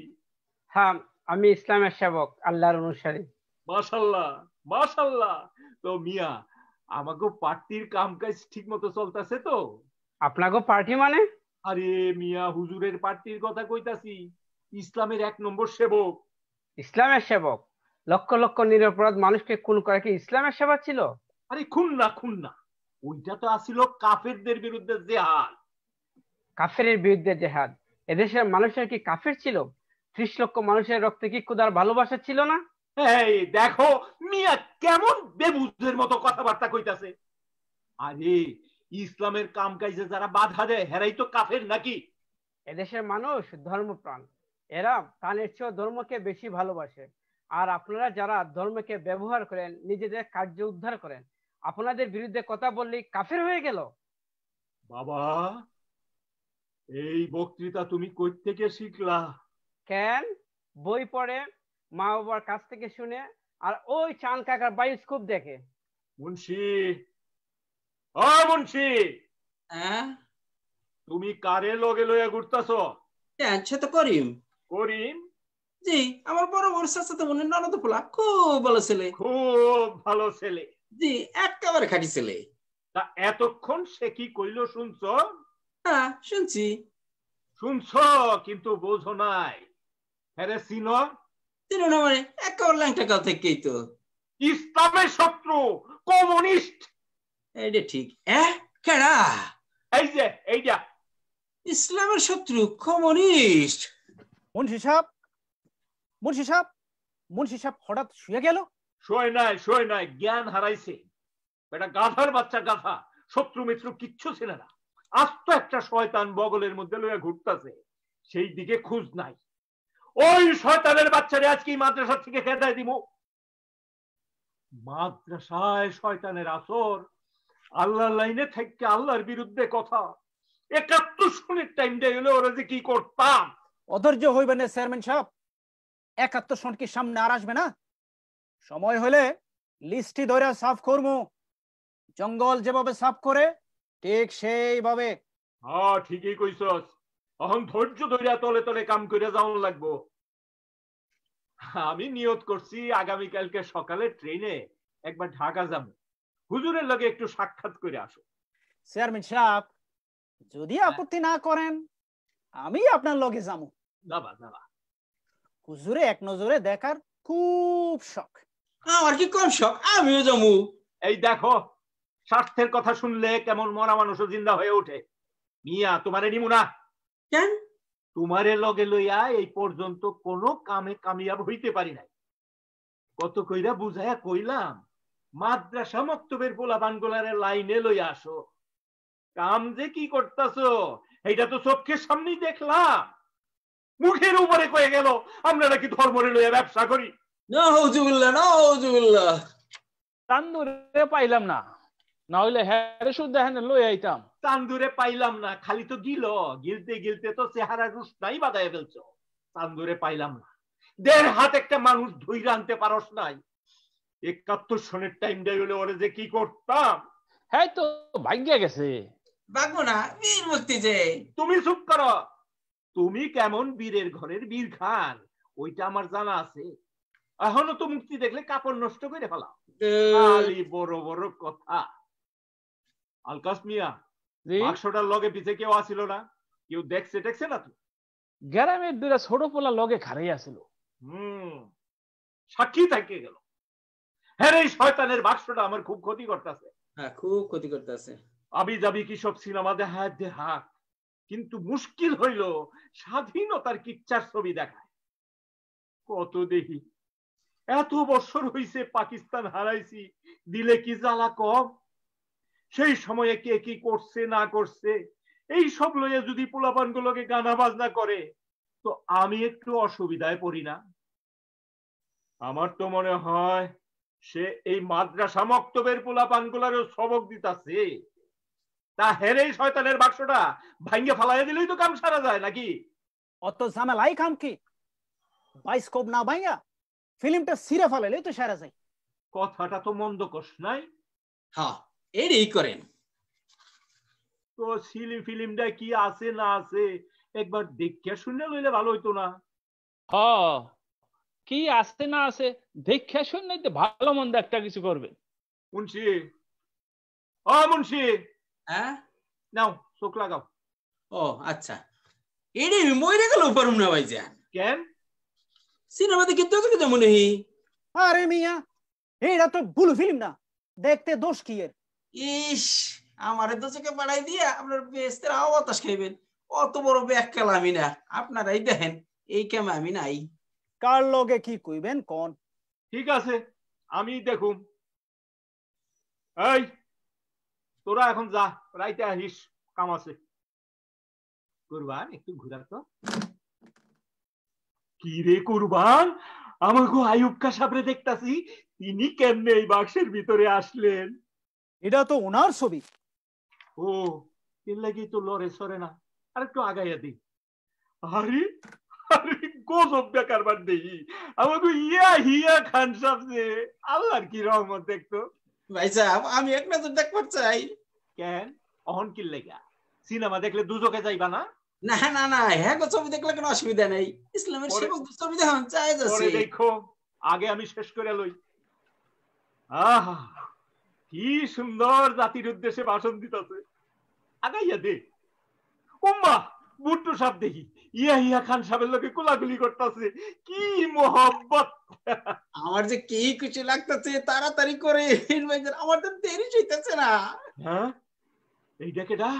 S11: হ্যাঁ, আমি ইসলামের সেবক, আল্লাহর অনুসারী।
S7: মাশাআল্লাহ। তো মিয়া আমাগো পার্টির কাম কাজ ঠিক মতো চলতেছে তো?
S11: আপনাগো পার্টি মানে?
S7: আরে মিয়া হুজুরের পার্টির কথা কইতাছি, ইসলামের 1 নম্বর সেবক।
S11: ইসলামের সেবক? লক্ষ লক্ষ নিরপরাধ মানুষকে খুন করা কি ইসলামের সেবা ছিল?
S7: আরে খুন না, ওইটা তো আসিল কাফেরদের বিরুদ্ধে জিহাদ।
S11: কাফেরের বিরুদ্ধে জিহাদ? এদেশের মানুষের কি কাফের ছিল? 30 লক্ষ মানুষের রক্তে কি খোদার ভালোবাসা ছিল না?
S7: এই দেখো মিয়া কেমন বেবুঝের মতো কথাবার্তা কইতাছে। আরে ইসলামের কাম কাজে যারা বাধা দেয় হেরাই তো কাফের নাকি?
S11: এদেশের মানুষ ধর্মপ্রাণ, এরা প্রাণের চেয়ে ধর্মকে বেশি ভালোবাসে। আর আপনারা যারা ধর্মকে ব্যবহার করেন নিজেদের কার্য উদ্ধার করেন, আপনাদের বিরুদ্ধে কথা বললেই কাফের হয়ে গেল।
S7: বাবা এই বক্তৃতা তুমি কই থেকে শিখলা?
S11: কেন? বই পড়ে, মা বাবার কাছ থেকে শুনে, আর ওই চান কাকার বায়োস্কোপ দেখে।
S7: মুন্সি, মুন্সি, তুমি কারে লগে লইয়া ঘুরতাছো?
S10: আচ্ছা তো করিম।
S7: জি,
S10: আমার বড় বড় চাচাতো বোনের ননদ পোলা, খুব ভালো ছেলে। জি, একেবারে খাঁটি ছেলে।
S7: তা এতক্ষণ সে কি কইলো শুনছো?
S10: হ্যাঁ শুনছি।
S7: শুনছো কিন্তু বোঝো নাই। হ্যাঁ চিনো?
S10: চিনো না মানে? একেবারে ল্যাংটা কাল থেকেই তো।
S7: ইসলামের শত্রু, কমিউনিস্ট।
S10: এইটা ঠিক। কেডা?
S7: এই যে এইটা
S10: ইসলামের শত্রু, কমিউনিস্ট।
S5: মুন্সি সাহেব হঠাৎ শুয়ে গেল?
S7: শোয় নাই, জ্ঞান হারাইছে। এটা গাধার বাচ্চা, গাধা। শত্রু মিত্র কিচ্ছু ছিল না। আস্ত একটা শয়তান বগলের মধ্যে লইয়া ঘুরতাছে, সেই দিকে খুঁজ নাই। ওই শয়তানের বাচ্চারে আজকে মাদ্রাসা থেকে খেদাই দিব। মাদ্রাসায় শয়তানের আসর, আল্লাহর লাইনে থেকে আল্লাহর বিরুদ্ধে কথা। 71 সনের টাইম দিয়ে গেলে ওরা যে কি করতাম।
S5: অধৈর্য হইবেন না চেয়ারম্যান সাহেব, 71 সন কি সামনে আর আসবে না? সময় হলে লিস্টি ধরে সাফ করবো। জঙ্গল যেভাবে সাফ করে ঠিক সেইভাবে।
S7: হ্যাঁ ঠিকই কইছস। এখন ধৈর্য ধইরা তলে তলে কাম করে যাওয়ার লাগবো। আমি নিয়ত করছি আগামীকালকে সকালে ট্রেনে একবার ঢাকা যাব, হুজুরের লগে একটু সাক্ষাৎ করে আসো।
S5: চেয়ারম্যান সাহেব যদি আপত্তি না করেন আমি আপনার লগে যাবো।
S7: যাবা।
S5: হুজুরে এক নজরে দেখার খুব শখ।
S10: আমার কি কম শখ? আমিও জমু।
S7: এই দেখো, স্বার্থের কথা শুনলে কেমন মরা মানুষও জিন্দা হয়ে ওঠে। মিয়া, তোমারে নিমু না।
S10: কেন?
S7: তোমারে লগে লইয়া এই পর্যন্ত কোনো কামে কামিয়াব হইতে পারি নাই। কত কইরা বুঝাইয়া কইলাম মাদ্রাসা মক্তবের পোলাপানগুলারে লাইনে লইয়া আসো, কাম যে কি করতাছো এইটা তো চোখের সামনেই দেখলাম। মুখের উপরে কয়ে গেল আমরা নাকি ধর্মরে লইয়া ব্যবসা করি।
S10: নাউজুবিল্লাহ, নাউজুবিল্লাহ।
S9: তান্দুরে পাইলাম না, না হইলে হ্যারে শুদ্ধ হ্যাঁ লই আইতাম।
S7: তান্দুরে পাইলাম না, খালি তো গিলতে গিলতে তো চেহারা রুশনাই বাদায় ফেলছো। তান্দুরে পাইলাম না, 1.5 হাত একটা মানুষ ধইরা আনতে পারস নাই। 71 সনের টাইম দেই হলে ওরে যে কি করতাম।
S9: হ্যাঁ তো ভাগ্যে গেছে।
S10: ভাগ্য না, বীর মুক্তি যে।
S7: তুমি চুপ করো। তুমি কেমন বীরের ঘরের বীর খান ওইটা আমার জানা আছে। এখনো তো মুক্তি দেখলে কাপড় নষ্ট করে ফেলা, খালি বড় বড় কথা। আলকাস মিয়া, বাক্সটার লগে পিছে কেউ আসিল না? কেউ দেখছে না তো?
S9: গ্রামের 2টা ছোট পোলা লগে খাড়াই আছিল।
S7: সাক্ষী থাকে গেল। হ্যাঁ, এই শয়তানের বাক্সটা আমার খুব ক্ষতি করতেছে।
S10: হ্যাঁ, খুব ক্ষতি করতেছে।
S7: আবি যাবি কি সব সিনেমা দেখাক, কিন্তু মুশকিল হইল স্বাধীনতার কিচ্ছার ছবি দেখায়। কত দেখি, এত বছর হইছে পাকিস্তান হারাইছি, দিলে কি জ্বালা কম। সেই সময়ে কে কি করছে না করছে এই সব লইয়া যদি পোলাপানগুলোকে গানা বাজনা করে তো আমি একটু অসুবিধায় পড়ি না? আমার তো মনে হয় সে এই মাদ্রাসা মক্তবের পোলাপানগুলারও সবক দিতাছে। তা হেরে শয়তানের বাক্সটা ভাঙ্গে ফালাইয়া দিলেই তো কাম সারা যায় নাকি?
S5: অত ঝামেলাই কাম কি? বাইস্কোপ না ভাইয়া ফিল্মটা সিরে ফালাইলেই তো সারা যায়।
S7: কথাটা তো মন্দ কস নাই।
S10: হ্যাঁ, এরই করেন।
S7: তো ফিল্মটা কি আছে না আছে একবার দেখে শুনে লইলে ভালো হইতো না?
S9: কি আছে না আছে দেখে শুনে তো ভালো মন্দ একটা কিছু করবে।
S7: মুন্সি, মুন্সি,
S10: হ্যাঁ
S7: নাও চোখ লাগাও।
S10: ও আচ্ছা, এডি মইরে গেল পারুম না ভাইজান।
S7: কেন?
S10: সিনেমা দেখে তো কিছু মনে হি।
S5: আরে মিয়া, এইটা তো বুলু ফিল্ম না, দেখতে দোষ কি এর?
S10: ইস, আমারে দোষকে বাড়াই দিয়া আপনার বেস্তের আওয়াজ খাইবেন। অত বড় ব্যাখ্যা আমি না, আপনারাই দেখেন এই কেমন আমি নাই।
S5: কার লগে কি কইবেন কোন?
S7: ঠিক আছে, আমি দেখুম। এই তোরা এখন যা, রাইতে আহিস, কাম আছে। কুরবান একটু ঘুরার তো। কি রে কুরবান, আমাকে আইয়ুব কা সাবরে দেখতাছি, তিনি কেমনে এই বাক্সের ভিতরে আসলেন?
S5: এটা তো ওনার ছবি।
S7: ও, এর লাগি তো লড়ে সরে না। আর একটু আগাইয়া দিই। আরে আরে গজব বেকার বাদ দেই, আমাকে হিয়া খান সাহেব, আল্লাহর কি রহমত দেখতো।
S10: ভাই সাহেব, আমি এক নজর দেখবার চাই।
S7: কেন? অহন কি লাগা? সিনেমা দেখলে দুজকে যাইবা না?
S10: না না না, হ্যাঁ গো, ছবি দেখলে কোনো অসুবিধা নেই। ইসলামের সেবক ছবি দেখুন চাই যাচ্ছে।
S7: দেখো, আগে আমি শেষ করে লই। আহা, কি সুন্দর জাতির উদ্দেশ্যে ভাষণ দিতেছে। আগাইয়া দে। উম্মা, বুট্টু সাহেব দেখি ইয়া খান সাহেবের লোকে কোলাগুলি করতেছে। কি মোহাম্মত!
S10: আমার যে কি খুশি লাগতেছে, তাড়াতাড়ি করে আমার তো দেরি হইতেছে না।
S7: হ্যাঁ, এইটা কেডা?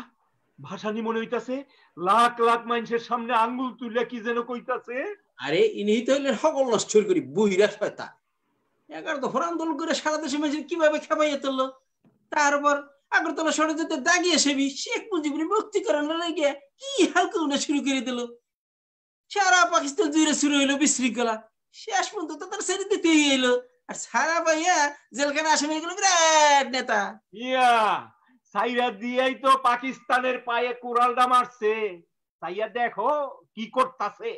S7: ভাষানি মনে হইতাছে, লাখ লাখ মানুষের সামনে আঙ্গুল তুলে কি যেন কইতাছে।
S10: আরে ইনি তো হইলেন সকল নষ্ট করি বুইরা শয়তান। 11 দফার আন্দোলন করে সারা দেশে মানুষের কিভাবে খাবাইয়া তুললো। তারপর আগরতলা ষড়যন্ত্রে দাগিয়ে সেবি শেখ মুজিবুর মুক্তি করানোর লাগে কি হালকা উনা শুরু করে দিল। সারা পাকিস্তান জুড়ে শুরু হইলো বিশৃঙ্খলা। শেষ পর্যন্ত তো তার ছেড়ে দিতেই এলো। আর সারা ভাইয়া জেলখানে আসামি এগুলো বিরাট নেতা।
S7: ইয়া সাইরা দিয়েই তো পাকিস্তানের পায়ে কুড়ালটা মারছে। সাইয়া দেখো কি করতাছে।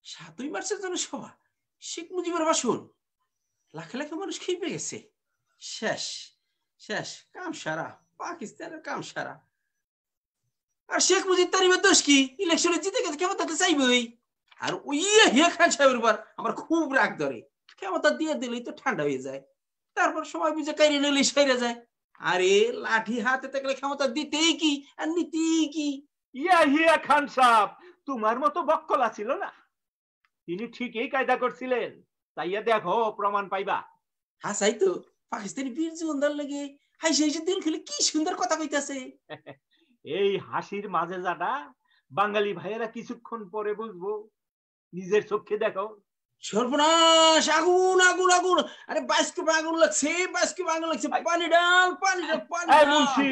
S10: 7ই মার্চের জন্য সভা, শেখ মুজিবের ভাষণ, লাখ লাখ মানুষ খেপে গেছে। শেষ শেষ, কাম সারা, পাকিস্তানের কাম সারা। আর শেখ মুজিব তার এবার দোষ কি? ইলেকশনে জিতে গেছে, ক্ষমতা তো চাইবই। আর ওই হিয়া খান সাহেবের উপর আমার খুব রাগ ধরে। ক্ষমতা দিয়ে দিলেই তো ঠান্ডা হয়ে যায়, তারপর সময় বুঝে কাইরে নিলেই সেরে যায়। আরে লাঠি হাতে থাকলে ক্ষমতা দিতেই কি আর নিতেই কি।
S7: ইয়া খান সাহেব তোমার মতো বক্কলা ছিল না। তিনি ঠিকই কায়দা করছিলেন, তাইয়া দেখো প্রমাণ পাইবা।
S10: হাসাই তো পাকিস্তানি বীর জোয়ানদার লাগে হাসি হাসি দিল খুলে কি সুন্দর কথা কইতাছে।
S7: এই হাসির মাঝে যাটা বাঙালি ভাইয়েরা কিছুক্ষণ পরে বুঝবো, নিজের চোখে দেখো।
S10: সর্বনাশ, আগুন আগুন আগুন! আরে বাস্কেটে আগুন লাগছে, বাস্কেটে আগুন লাগছে, পানি ডাল পানি ডাল পানি ডাল।
S7: মুন্সি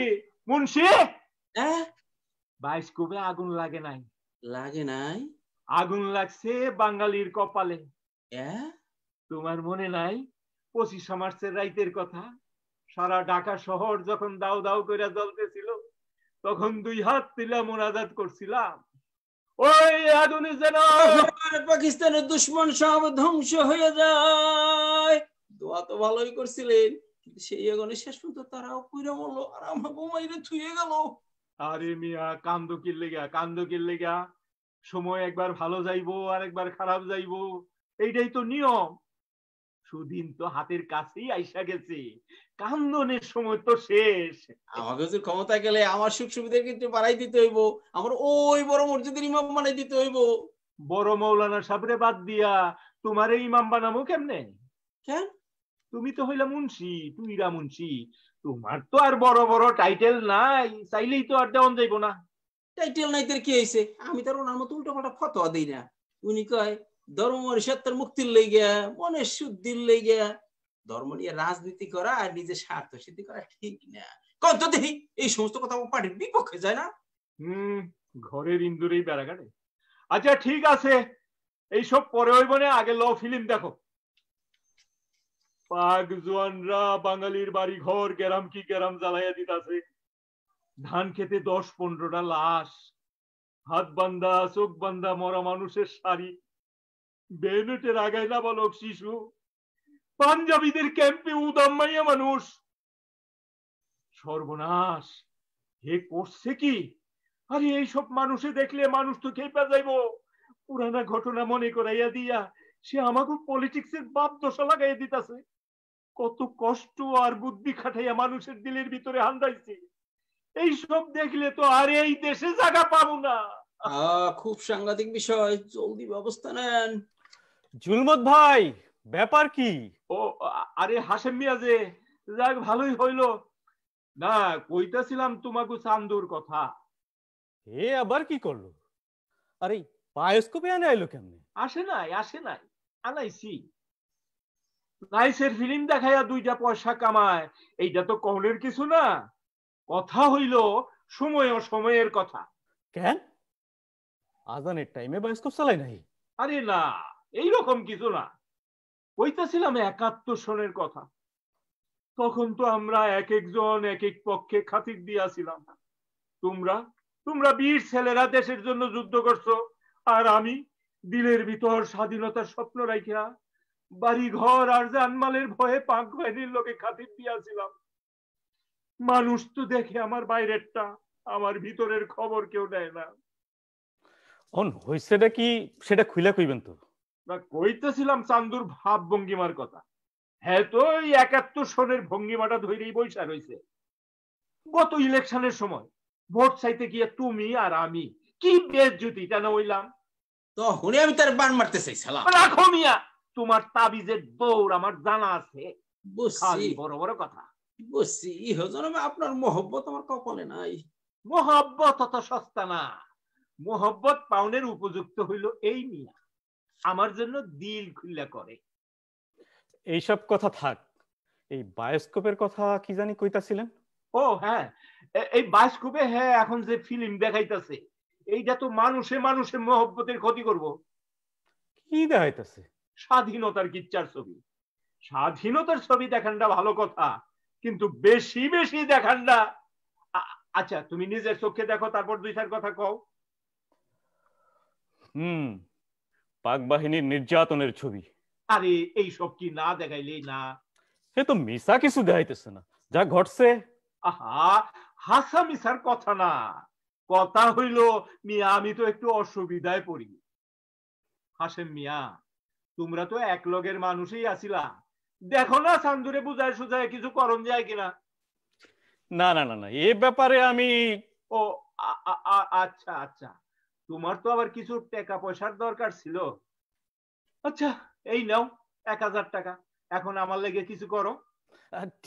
S7: মুন্সি,
S10: হ্যাঁ
S7: বাস্কেটে আগুন লাগে নাই।
S10: লাগে নাই?
S7: আগুন লাগছে বাঙালির কপালে।
S10: হ্যাঁ
S7: তোমার মনে নাই 25 মার্চের রাইতের কথা? সারা ঢাকা শহর যখন দাও দাও করে জ্বলতেছিল, তখন 2 হাত তুলে মোনাজাত করছিলাম, ওই আগুনে যেন
S10: পাকিস্তানের দুশ্মন সব ধ্বংস হয়ে যায়। দোয়া তো ভালোই করছিলেন, কিন্তু সেই আগুনে শেষ পর্যন্ত তারাও পুইরা মরলো আর আমার বোমাইরে থুয়ে গেল।
S7: আরে মিয়া, কান্দো কি লেগা? সময় একবার ভালো যাইবো আর একবার খারাপ যাইবো, এইটাই তো নিয়ম। সুদিন তো হাতের কাছেই আইসা গেছে, কান্দনের সময় তো শেষ।
S10: আমার কাছে ক্ষমতা গেলে আমার সুখ সুবিধা কিন্তু বাড়াই দিতে হইব, আমার ওই বড় মসজিদের ইমাম বানাই দিতে হইব।
S7: বড় মৌলানা সাবরে বাদ দিয়া তোমার এই ইমাম বানাবো কেমনে?
S10: কেন?
S7: তুমি তো হইলা মুন্সি, তুইরা মুন্সি, তোমার তো আর বড় বড় টাইটেল নাই, চাইলেই তো আর দেওয়ান যাইব না।
S10: টাইটেল নাই তোর কি হয়েছে? আমি তার ওনার মতো উল্টো পাল্টা ফতোয়া দিই না। উনি কয় ধর্মের সত্যের মুক্তির লেগিয়া, মনের শুদ্ধির লেগিয়া ধর্ম নিয়ে রাজনীতি করা আর নিজের স্বার্থ সিদ্ধি করা ঠিক না। কত দেখি এই সমস্ত কথা পার্টির বিপক্ষে যায় না।
S7: ঘরের ইন্দুরেই বেড়া কাটে। আচ্ছা ঠিক আছে, এইসব পরে হইব না, আগে ল ফিল্ম দেখো। পাক জোয়ানরা বাঙালির বাড়ি ঘর গেরাম কি গেরাম জ্বালাইয়া দিতাছে, ধান খেতে 10-15টা লাশ, হাত বান্ধা চোখ বান্ধা মরা মানুষের শাড়ি, বেনেটের আগায় না বালক শিশু, পাঞ্জাবিদের ক্যাম্পে উদাম্মাইয়া মানুষ। সর্বনাশ, হে করছে কি? আরে এইসব মানুষে দেখলে মানুষ তো খেপা যাইব। পুরানা ঘটনা মনে করাইয়া দিয়া সে আমাকে পলিটিক্সের বাপ দশা লাগাইয়া দিতাছে। কত কষ্ট আর বুদ্ধি খাটাইয়া মানুষের দিলের ভিতরে হান্দাইছি, এইসব দেখলে তো আর এই দেশে জায়গা পাবো না।
S10: খুব সাংঘাতিক বিষয়, জলদি ব্যবস্থা নেন।
S3: জুলমত ভাই, ব্যাপার কি?
S7: ও আরে হাশেম মিয়া যে, যাক ভালোই হইলো। না, কইতাছিলাম তোমাকে চান্দুর কথা।
S3: এ আবার কি করলো? আরে বায়োস্কোপে আনে আইলো কেমনে?
S7: আসে নাই আনাইছি। নাইসের ফিল্ম দেখাইয়া 2টা পয়সা কামায়, এইটা তো কমলের কিছু না। কথা হইল সময় ও সময়ের কথা।
S3: কেন আজানের টাইমে বায়োস্কোপ চালাই নাই?
S7: আরে না, এইরকম কিছু না। কইতাছিলাম 71 সনের কথা। তখন তো আমরা এক একজন এক এক পক্ষে খাতির দিয়াছিলাম। তোমরা বীর ছেলেরা দেশের জন্য যুদ্ধ করছো, আর আমি দিলের ভিতর স্বাধীনতার স্বপ্ন রাখিয়া বাড়ি ঘর আর জানমালের ভয়ে পাক বাহিনীর লোকে খাতির দিয়াছিলাম। মানুষ তো দেখে আমার বাইরেরটা, আমার ভিতরের খবর কেউ দেয় না।
S3: অন হইছেটা কি সেটা খুইলা কইবেন তো?
S7: না, কইতেছিলাম চান্দুর ভাব ভঙ্গিমার কথা। হ্যাঁ, তো এই 71 সনের ভঙ্গিমাটা ধরেই বৈশা রয়েছে। গত ইলেকশনের সময় ভোট চাইতে গিয়ে তুমি আর আমি কি বেজ্জতিটা না হইলাম।
S10: তখনই আমি তার বান মারতে চাইছিলাম।
S7: রাখো মিয়া, তোমার তাবিজের দৌড় আমার জানা আছে।
S10: বুঝছি,
S7: বড় বড় কথা
S10: বুঝছি। ইহজন্মে আপনার মহব্বত আমার কপালে নাই।
S7: মহব্বত অত সস্তা না। মহব্বত পাউনের উপযুক্ত হইল এই মিয়া, আমার জন্য দিল খুল্লা করে।
S3: এইসব কথা থাক, এই বায়োস্কোপের কথা কি জানি কইতাছিলেন?
S7: ও হ্যাঁ, এই বায়োস্কোপে হ্যাঁ এখন যে ফিল্ম দেখাইতাছে, এইটা তো মানুষে মানুষের মহব্বতের ক্ষতি করব।
S3: কি দেখাইতাছে?
S7: স্বাধীনতার কিচ্ছার ছবি। স্বাধীনতার ছবি দেখানটা ভালো কথা, কিন্তু বেশি বেশি দেখানটা। আচ্ছা তুমি নিজের চোখে দেখো, তারপর 2-4 কথা কও।
S3: পাক বাহিনীর নির্যাতনের ছবি।
S7: আরে এইসব কি না দেখাইলেই না?
S3: সে তো মিশা কিছু দেখাইতেছে না, যা ঘটছে।
S7: আহা, হাসা মিশার কথা না, কথা হইল মিয়া আমি তো একটু অসুবিধায় পড়ি। হাসেম মিয়া, তোমরা তো এক লগের মানুষই আছিলা, দেখো না চান্দুরে বুঝায় সুঝায় কিছু করণ যায় কিনা।
S3: না না না না, এ ব্যাপারে আমি।
S7: ও আচ্ছা আচ্ছা, তোমার তো আবার কিছু টাকা পয়সার দরকার ছিল। আচ্ছা এই নাও 1000 টাকা, এখন আমার লেগে কিছু করো।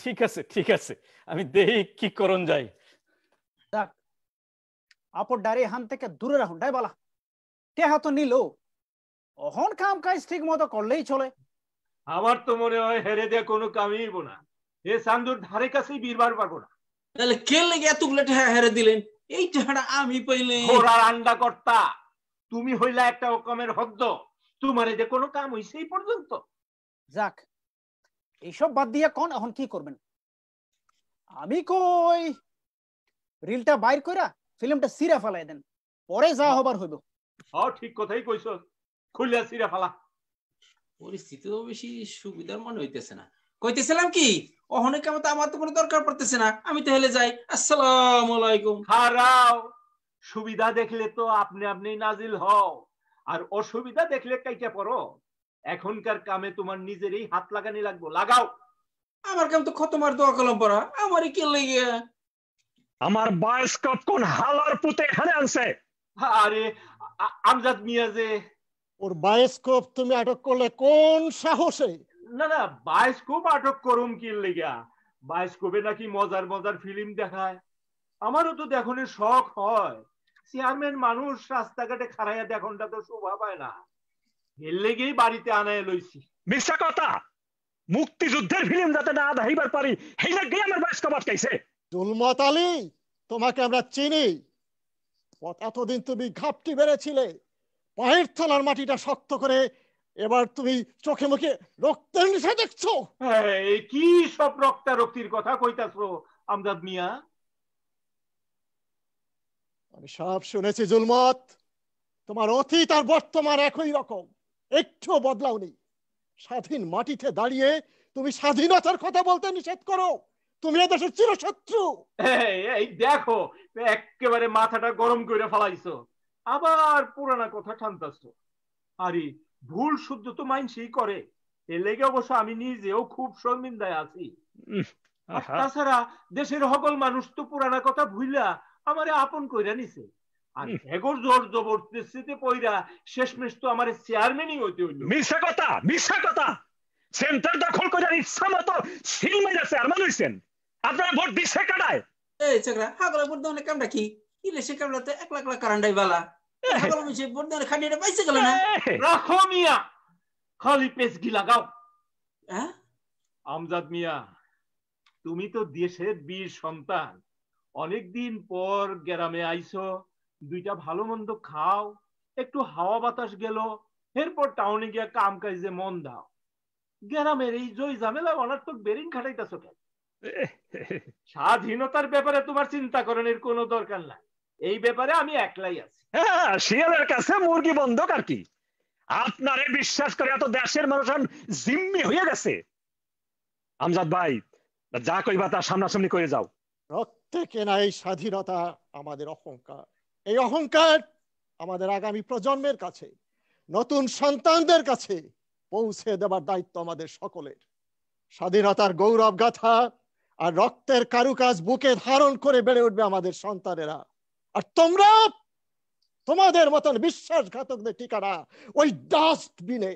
S3: ঠিক আছে ঠিক আছে, আমি দেখি কি করণ যাই।
S5: যাক, আপর ডারে হান থেকে দূরে রাখুন তাই বলা। টেহা তো নিল, অহন কাম কাজ ঠিক মতো করলেই চলে।
S7: আমার তো মনে হয় হেরে দেয়া কোনো কামই হইব না, এ চান্দুর ধারে কাছেই বীরবার পারবো না।
S10: তাহলে কে লেগে এতগুলো টাকা হেরে দিলেন? এই টাকাটা আমি পাইলে।
S7: ঘোড়ার আন্ডা কর্তা, তুমি হইলা একটা রকমের হদ্দ, তোমার যে কোনো কাম হইছে এই পর্যন্ত।
S5: যাক, এইসব বাদ দিয়ে কোন এখন কি করবেন? আমি কই রিলটা বাইর কইরা ফিল্মটা সিরা ফেলাই দেন, পরে যা হবার হইব।
S7: ঠিক কথাই কইছ, খুলিয়া সিরা ফেলা।
S10: পরিস্থিতি তো বেশি সুবিধার মনে হইতেছে না। কইতেছিলাম কি, অহনে কামে তো আমার তো কোনো দরকার পড়তেছে না, আমি তো হেলে যাই। আসসালামু আলাইকুম।
S7: হারাও, সুবিধা দেখলে তো আপনি আপনি নাজিল হও, আর অসুবিধা দেখলে কাইটা পড়ো। এখনকার কামে তোমার নিজেরই হাত লাগানি লাগবো, লাগাও।
S10: আমার কাম তো খতমার দোয়া কলম পড়া, আমারই কে লেগে?
S2: আমার বায়োস্কোপ কোন হালার পুতে এখানে আনছে?
S7: আরে আমজাদ মিয়া যে।
S6: ওর বায়োস্কোপ তুমি আটক করলে কোন সাহসে?
S7: না না, বায়োস্কোপ আটক করুম কি লেগা? বায়োস্কোপে নাকি মজার মজার ফিল্ম দেখায়, আমারও তো দেখনের শখ হয়। চেয়ারম্যান মানুষ রাস্তাঘাটে খাড়াইয়া দেখনটা তো শোভা পায় না, এর লেগেই বাড়িতে আনায় লইছি।
S2: মিথ্যা কথা, মুক্তিযুদ্ধের ফিল্ম যাতে না দেখাইবার পারি সেই লাগেই আমার বায়োস্কোপ আটকাইছে।
S6: জুলমত আলী, তোমাকে আমরা চিনি। এতদিন তুমি ঘাপটি বেড়েছিলে, পায়ের তলার মাটিটা শক্ত করে এবার তুমি চোখে মুখে রক্তের নিশা দেখছো।
S7: কি সব রক্তারক্তির কথা কইতাছো আমজাদ মিয়া?
S6: আমি সব শুনেছি জুলমত, তোমার অতীত আর বর্তমান একই রকম, একটু বদলাওনি। স্বাধীন মাটিতে দাঁড়িয়ে তুমি স্বাধীনতার কথা বলতে নিষেধ করো, তুমি এদেশের চিরশত্রু।
S7: এই দেখো, একেবারে মাথাটা গরম করে ফেলাইছো, আবার পুরানা কথা টানতাছো। আরে ভুল শুদ্ধ তো মাইনসই করে, এর লেগে অবশ্য আমি নিজেও খুব শর্মিন্দায় আছি। তাছাড়া দেশের সকল মানুষ তো পুরানা কথা ভুইলা আমারে আপন কইরা নিছে, আর এগোর জোর জবরদস্তিতে পয়রা শেষমেশ তো আমারে চেয়ারম্যানই হইতে হইল।
S2: মিথ্যা কথা, মিথ্যা কথা। সেন্টার দখল করে ইচ্ছা মতো সিল মেরে চেয়ারম্যান হইছেন, আপনারা ভোট দিছে কাটায়।
S10: এই চাকরা হাগলা ভোট দেওয়ার কামটা কি? ইলেকশন কামটা তো এক লাখ লাখ কারান্ডাই বালা। হাগলা মিছে ভোট দেওয়ার খাটিটা পাইছে গেল না।
S7: রাখো মিয়া, খালি পেছগি লাগাও। আমজাদ মিয়া, তুমি তো দেশের বীর সন্তান, অনেকদিন পর গ্রামে আইছো, দুইটা ভালো মন্দ খাও, একটু হাওয়া বাতাস গেল, এরপর টাউনে গিয়া কাম কাজে মন দাও। গ্রামের এই জয় ঝামেলা অনার্থক বেরিং খাটাইতেছো কেন? স্বাধীনতার ব্যাপারে তোমার চিন্তা করার কোনো দরকার নাই, এই ব্যাপারে আমি একলাই আছি।
S2: শিয়ালের কাছে মুরগি বন্ধক আর কি। আপনারে বিশ্বাস করে এত দেশের মানুষ জিম্মি হয়ে গেছে। আমজাদ ভাই, যা কইবা তার সামনাসামনি করে যাও।
S6: রক্তে কেনা এই স্বাধীনতা আমাদের অহংকার, এই অহংকার আমাদের আগামী প্রজন্মের কাছে, নতুন সন্তানদের কাছে পৌঁছে দেবার দায়িত্ব আমাদের সকলের। স্বাধীনতার গৌরব গাথা আর রক্তের কারুকাজ বুকে ধারণ করে বেড়ে উঠবে আমাদের সন্তানেরা, আর তোমরা তোমাদের মতন বিশ্বাসঘাতকদের ঠিকানা ওই ডাস্টবিনে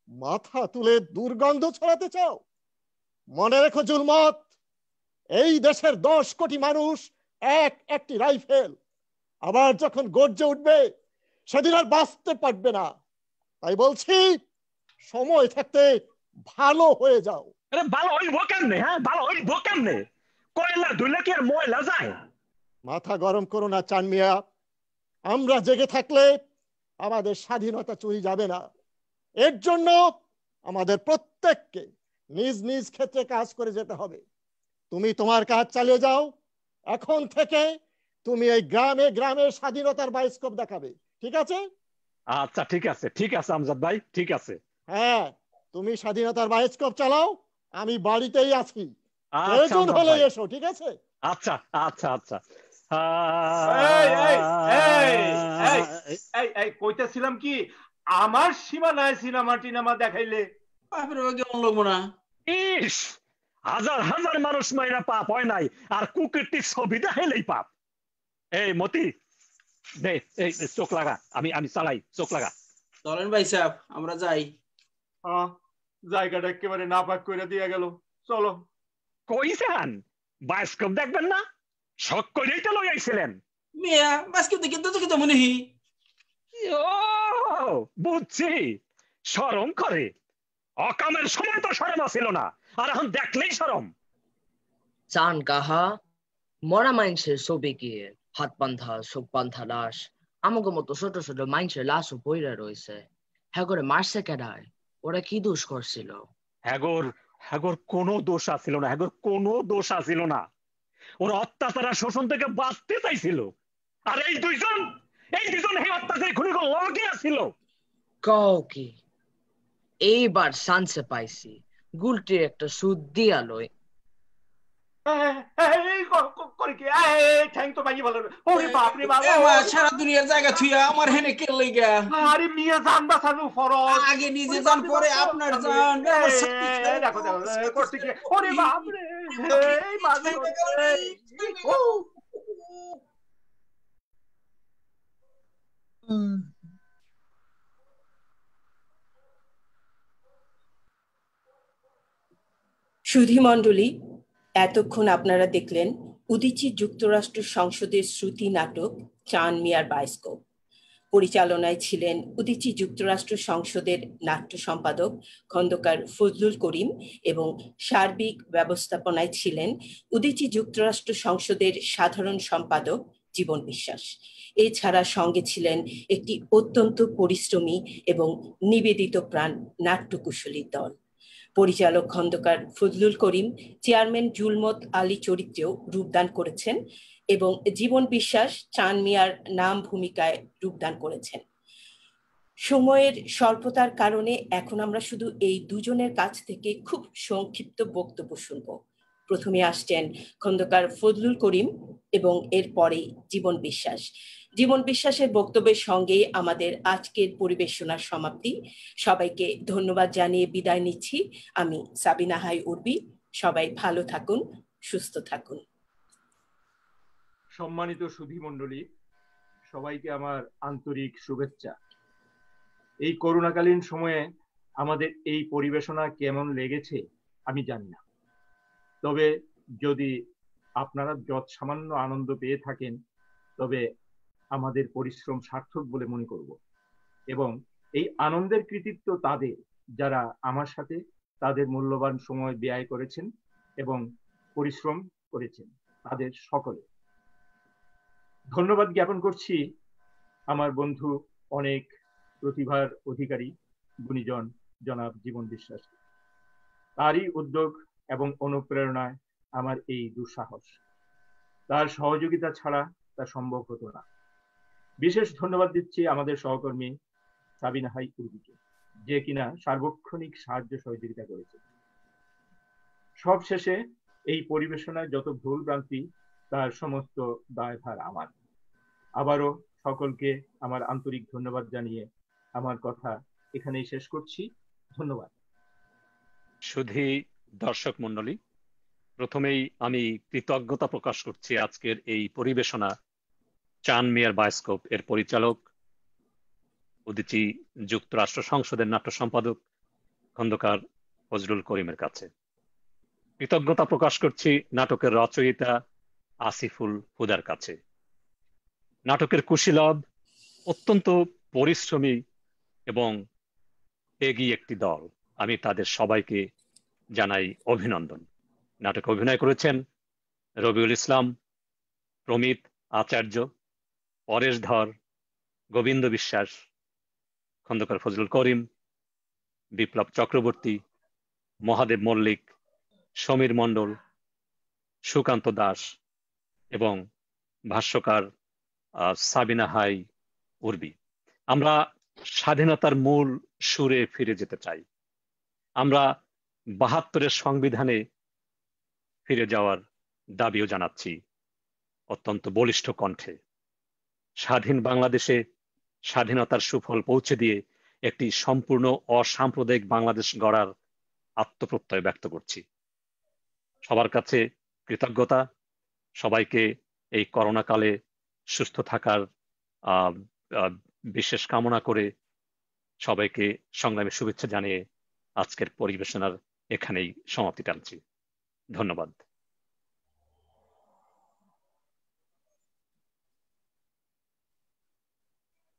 S6: মাথা তুলে দুর্গন্ধ ছড়াতে চাও? মনে রেখো জুলমত, এই দেশের 10 কোটি মানুষ একটি রাইফেল, আবার যখন গর্জে উঠবে সেদিন আর বাঁচতে পারবে না। তাই বলছি, সময় থাকতে ভালো হয়ে যাও।
S2: ভালো হইব কেমনে? ভালো হইব কেমনে? কয়লা ধুলে কি আর ময়লা যায়?
S6: মাথা গরম করো না চান মিয়া, আমরা জেগে থাকলে আমাদের স্বাধীনতা চুরি যাবে না। এর জন্য আমাদের প্রত্যেককে নিজ নিজ ক্ষেত্রে কাজ করে যেতে হবে। তুমি তোমার কাজ চালিয়ে যাও, এখন থেকে তুমি এই গ্রামে গ্রামে স্বাধীনতার বায়োস্কোপ দেখাবে, ঠিক আছে?
S2: আচ্ছা ঠিক আছে, ঠিক আছে আমজাদ ভাই, ঠিক আছে।
S6: হ্যাঁ, তুমি স্বাধীনতার বায়োস্কোপ চালাও, আমি বাড়িতেই আছি, প্রয়োজন হলে এসো, ঠিক আছে?
S2: আচ্ছা আচ্ছা আচ্ছা।
S7: কইতেছিলাম কি, আমার সীমানায় সিনেমা টিনামা দেখাইলে
S10: কেমন লাগবো না?
S2: ইস, হাজার হাজার মানুষ মাইরা পাপ হয় নাই, আর কুকুরটি ছবি দেখাইলেই পাপ। এই মতি দে, এই চোখ লাগা, আমি চালাই, চোখ লাগা।
S10: চলেন ভাই সাহেব আমরা যাই।
S7: জায়গাটা একেবারে নাপাক করে দিয়ে গেল। চলো।
S2: কই যান? বায়োস্কোপ দেখবেন না? শখ করেই তো লই আইছিলেন।
S10: মিয়া বাস্কেট দেখে তো কি মনে হি?
S2: ও বুঝছি, শরম করে। অকামের সময় তো শরম আসিল না, আর এখন দেখলেই শরম।
S4: চান কাহা মরা মানুষের ছবি গিয়ে হাত বান্ধা চোখ বান্ধা লাশ আমাকে মতো ছোট ছোট মানুষের লাশও পইরা রয়েছে। হ্যাঁ করে মারছে কেডায়? ওরা কি দোষ করছিল?
S2: হ্যাগর কোনো দোষ আছিল না, হ্যাগর কোনো দোষ আছিল না। ওরা অত্যাচার আর শোষণ থেকে বাঁচতে চাইছিল। আর এই দুইজন হে অত্যাচারী খুনিগুলো লগে আছিল।
S4: কও কি? এইবার সানসে পাইছি গুলটির একটা সুদ দিয়া লই।
S10: সারা দুনিয়ার জায়গা থুইয়া আমার হেনে কে লইগা?
S7: আরে মিয়া জান বাঁচানো ফরজ।
S10: আগে নিজে যান পরে আপনার যান।
S7: ওরে বাপ রে,
S1: সুধীমণ্ডলী, এতক্ষণ আপনারা দেখলেন উদীচী যুক্তরাষ্ট্র সংসদের শ্রুতি নাটক চান মিয়ার বায়োস্কোপ। পরিচালনায় ছিলেন উদীচী যুক্তরাষ্ট্র সংসদের নাট্য সম্পাদক খন্দকার ফজলুল করিম এবং সার্বিক ব্যবস্থাপনায় ছিলেন উদীচী যুক্তরাষ্ট্র সংসদের সাধারণ সম্পাদক জীবন বিশ্বাস। এছাড়া সঙ্গে ছিলেন একটি অত্যন্ত পরিশ্রমী এবং নিবেদিত প্রাণ নাট্যকুশলীর দল। পরিচালক খন্দকার ফজলুল করিম চেয়ারম্যান জুলমত আলী চরিত্রেও রূপদান করেছেন এবং জীবন বিশ্বাস চান মিয়ার নাম ভূমিকায় রূপদান করেছেন। সময়ের স্বল্পতার কারণে এখন আমরা শুধু এই দুজনের কাছ থেকে খুব সংক্ষিপ্ত বক্তব্য শুনব। প্রথমে আসছেন খন্দকার ফজলুল করিম এবং এরপরে জীবন বিশ্বাস। জীবন বিশ্বাসের বক্তব্যের সঙ্গে আমাদের আজকের পরিবেশনার সমাপ্তি। সবাইকে ধন্যবাদ জানিয়ে বিদায় নিচ্ছি। আমি সাবিনা হাই উর্বি। সবাই ভালো থাকুন, সুস্থ থাকুন।
S7: সম্মানিত সুধী মণ্ডলী, সবাইকে আমার আন্তরিক শুভেচ্ছা। এই করোনাকালীন সময়ে আমাদের এই পরিবেশনা কেমন লেগেছে আমি জানি না, তবে যদি আপনারা যত সামান্য আনন্দ পেয়ে থাকেন তবে আমাদের পরিশ্রম সার্থক বলে মনে করব। এবং এই আনন্দের কৃতিত্ব তাদের যারা আমার সাথে তাদের মূল্যবান সময় ব্যয় করেছেন এবং পরিশ্রম করেছেন, তাদের সকলে ধন্যবাদ জ্ঞাপন করছি আমার বন্ধু অনেক প্রতিভার অধিকারী গুণীজন জনাব জীবন বিশ্বাস। তারই উদ্যোগ এবং অনুপ্রেরণায় আমার এই দুঃসাহস, তার সহযোগিতা ছাড়া তা সম্ভব হতো না। বিশেষ ধন্যবাদ দিচ্ছি আমাদের সহকর্মী সাবিনা হাই উর্বিকে, যে কিনা সার্বক্ষণিক সাহায্য সহযোগিতা করেছে। সবশেষে এই পরিবেশনায় যত ভুল ভ্রান্তি তার সমস্ত দায়ভার আমার। আবারও সকলকে আমার আন্তরিক ধন্যবাদ জানিয়ে আমার কথা এখানেই শেষ করছি। ধন্যবাদ।
S2: সুধী দর্শক মণ্ডলী, প্রথমেই আমি কৃতজ্ঞতা প্রকাশ করছি আজকের এই পরিবেশনা চান মিয়ার বায়োস্কোপ এর পরিচালক উদীচী যুক্তরাষ্ট্র সংসদের নাট্য সম্পাদক খন্দকার ফজলুল করিমের কাছে। কৃতজ্ঞতা প্রকাশ করছি নাটকের রচয়িতা আসিফুল হুদার কাছে। নাটকের কুশীলব, অত্যন্ত পরিশ্রমী এবং এগিয়ে একটি দল, আমি তাদের সবাইকে জানাই অভিনন্দন। নাটকে অভিনয় করেছেন রবিউল ইসলাম, প্রমিত আচার্য, পরেশ ধর, গোবিন্দ বিশ্বাস, খন্দকার ফজলুল করিম, বিপ্লব চক্রবর্তী, মহাদেব মল্লিক, সমীর মণ্ডল, সুকান্ত দাস এবং ভাষ্যকার সাবিনা হাই উর্বি। আমরা স্বাধীনতার মূল সুরে ফিরে যেতে চাই। আমরা ৭২-এর সংবিধানে ফিরে যাওয়ার দাবিও জানাচ্ছি অত্যন্ত বলিষ্ঠ কণ্ঠে। স্বাধীন বাংলাদেশে স্বাধীনতার সুফল পৌঁছে দিয়ে একটি সম্পূর্ণ অসাম্প্রদায়িক বাংলাদেশ গড়ার আত্মপ্রত্যয় ব্যক্ত করছি। সবার কাছে কৃতজ্ঞতা। সবাইকে এই করোনা কালে সুস্থ থাকার বিশেষ কামনা করে সবাইকে সংগ্রামের শুভেচ্ছা জানিয়ে আজকের পরিবেশনার এখানেই সমাপ্তি টানছি। ধন্যবাদ।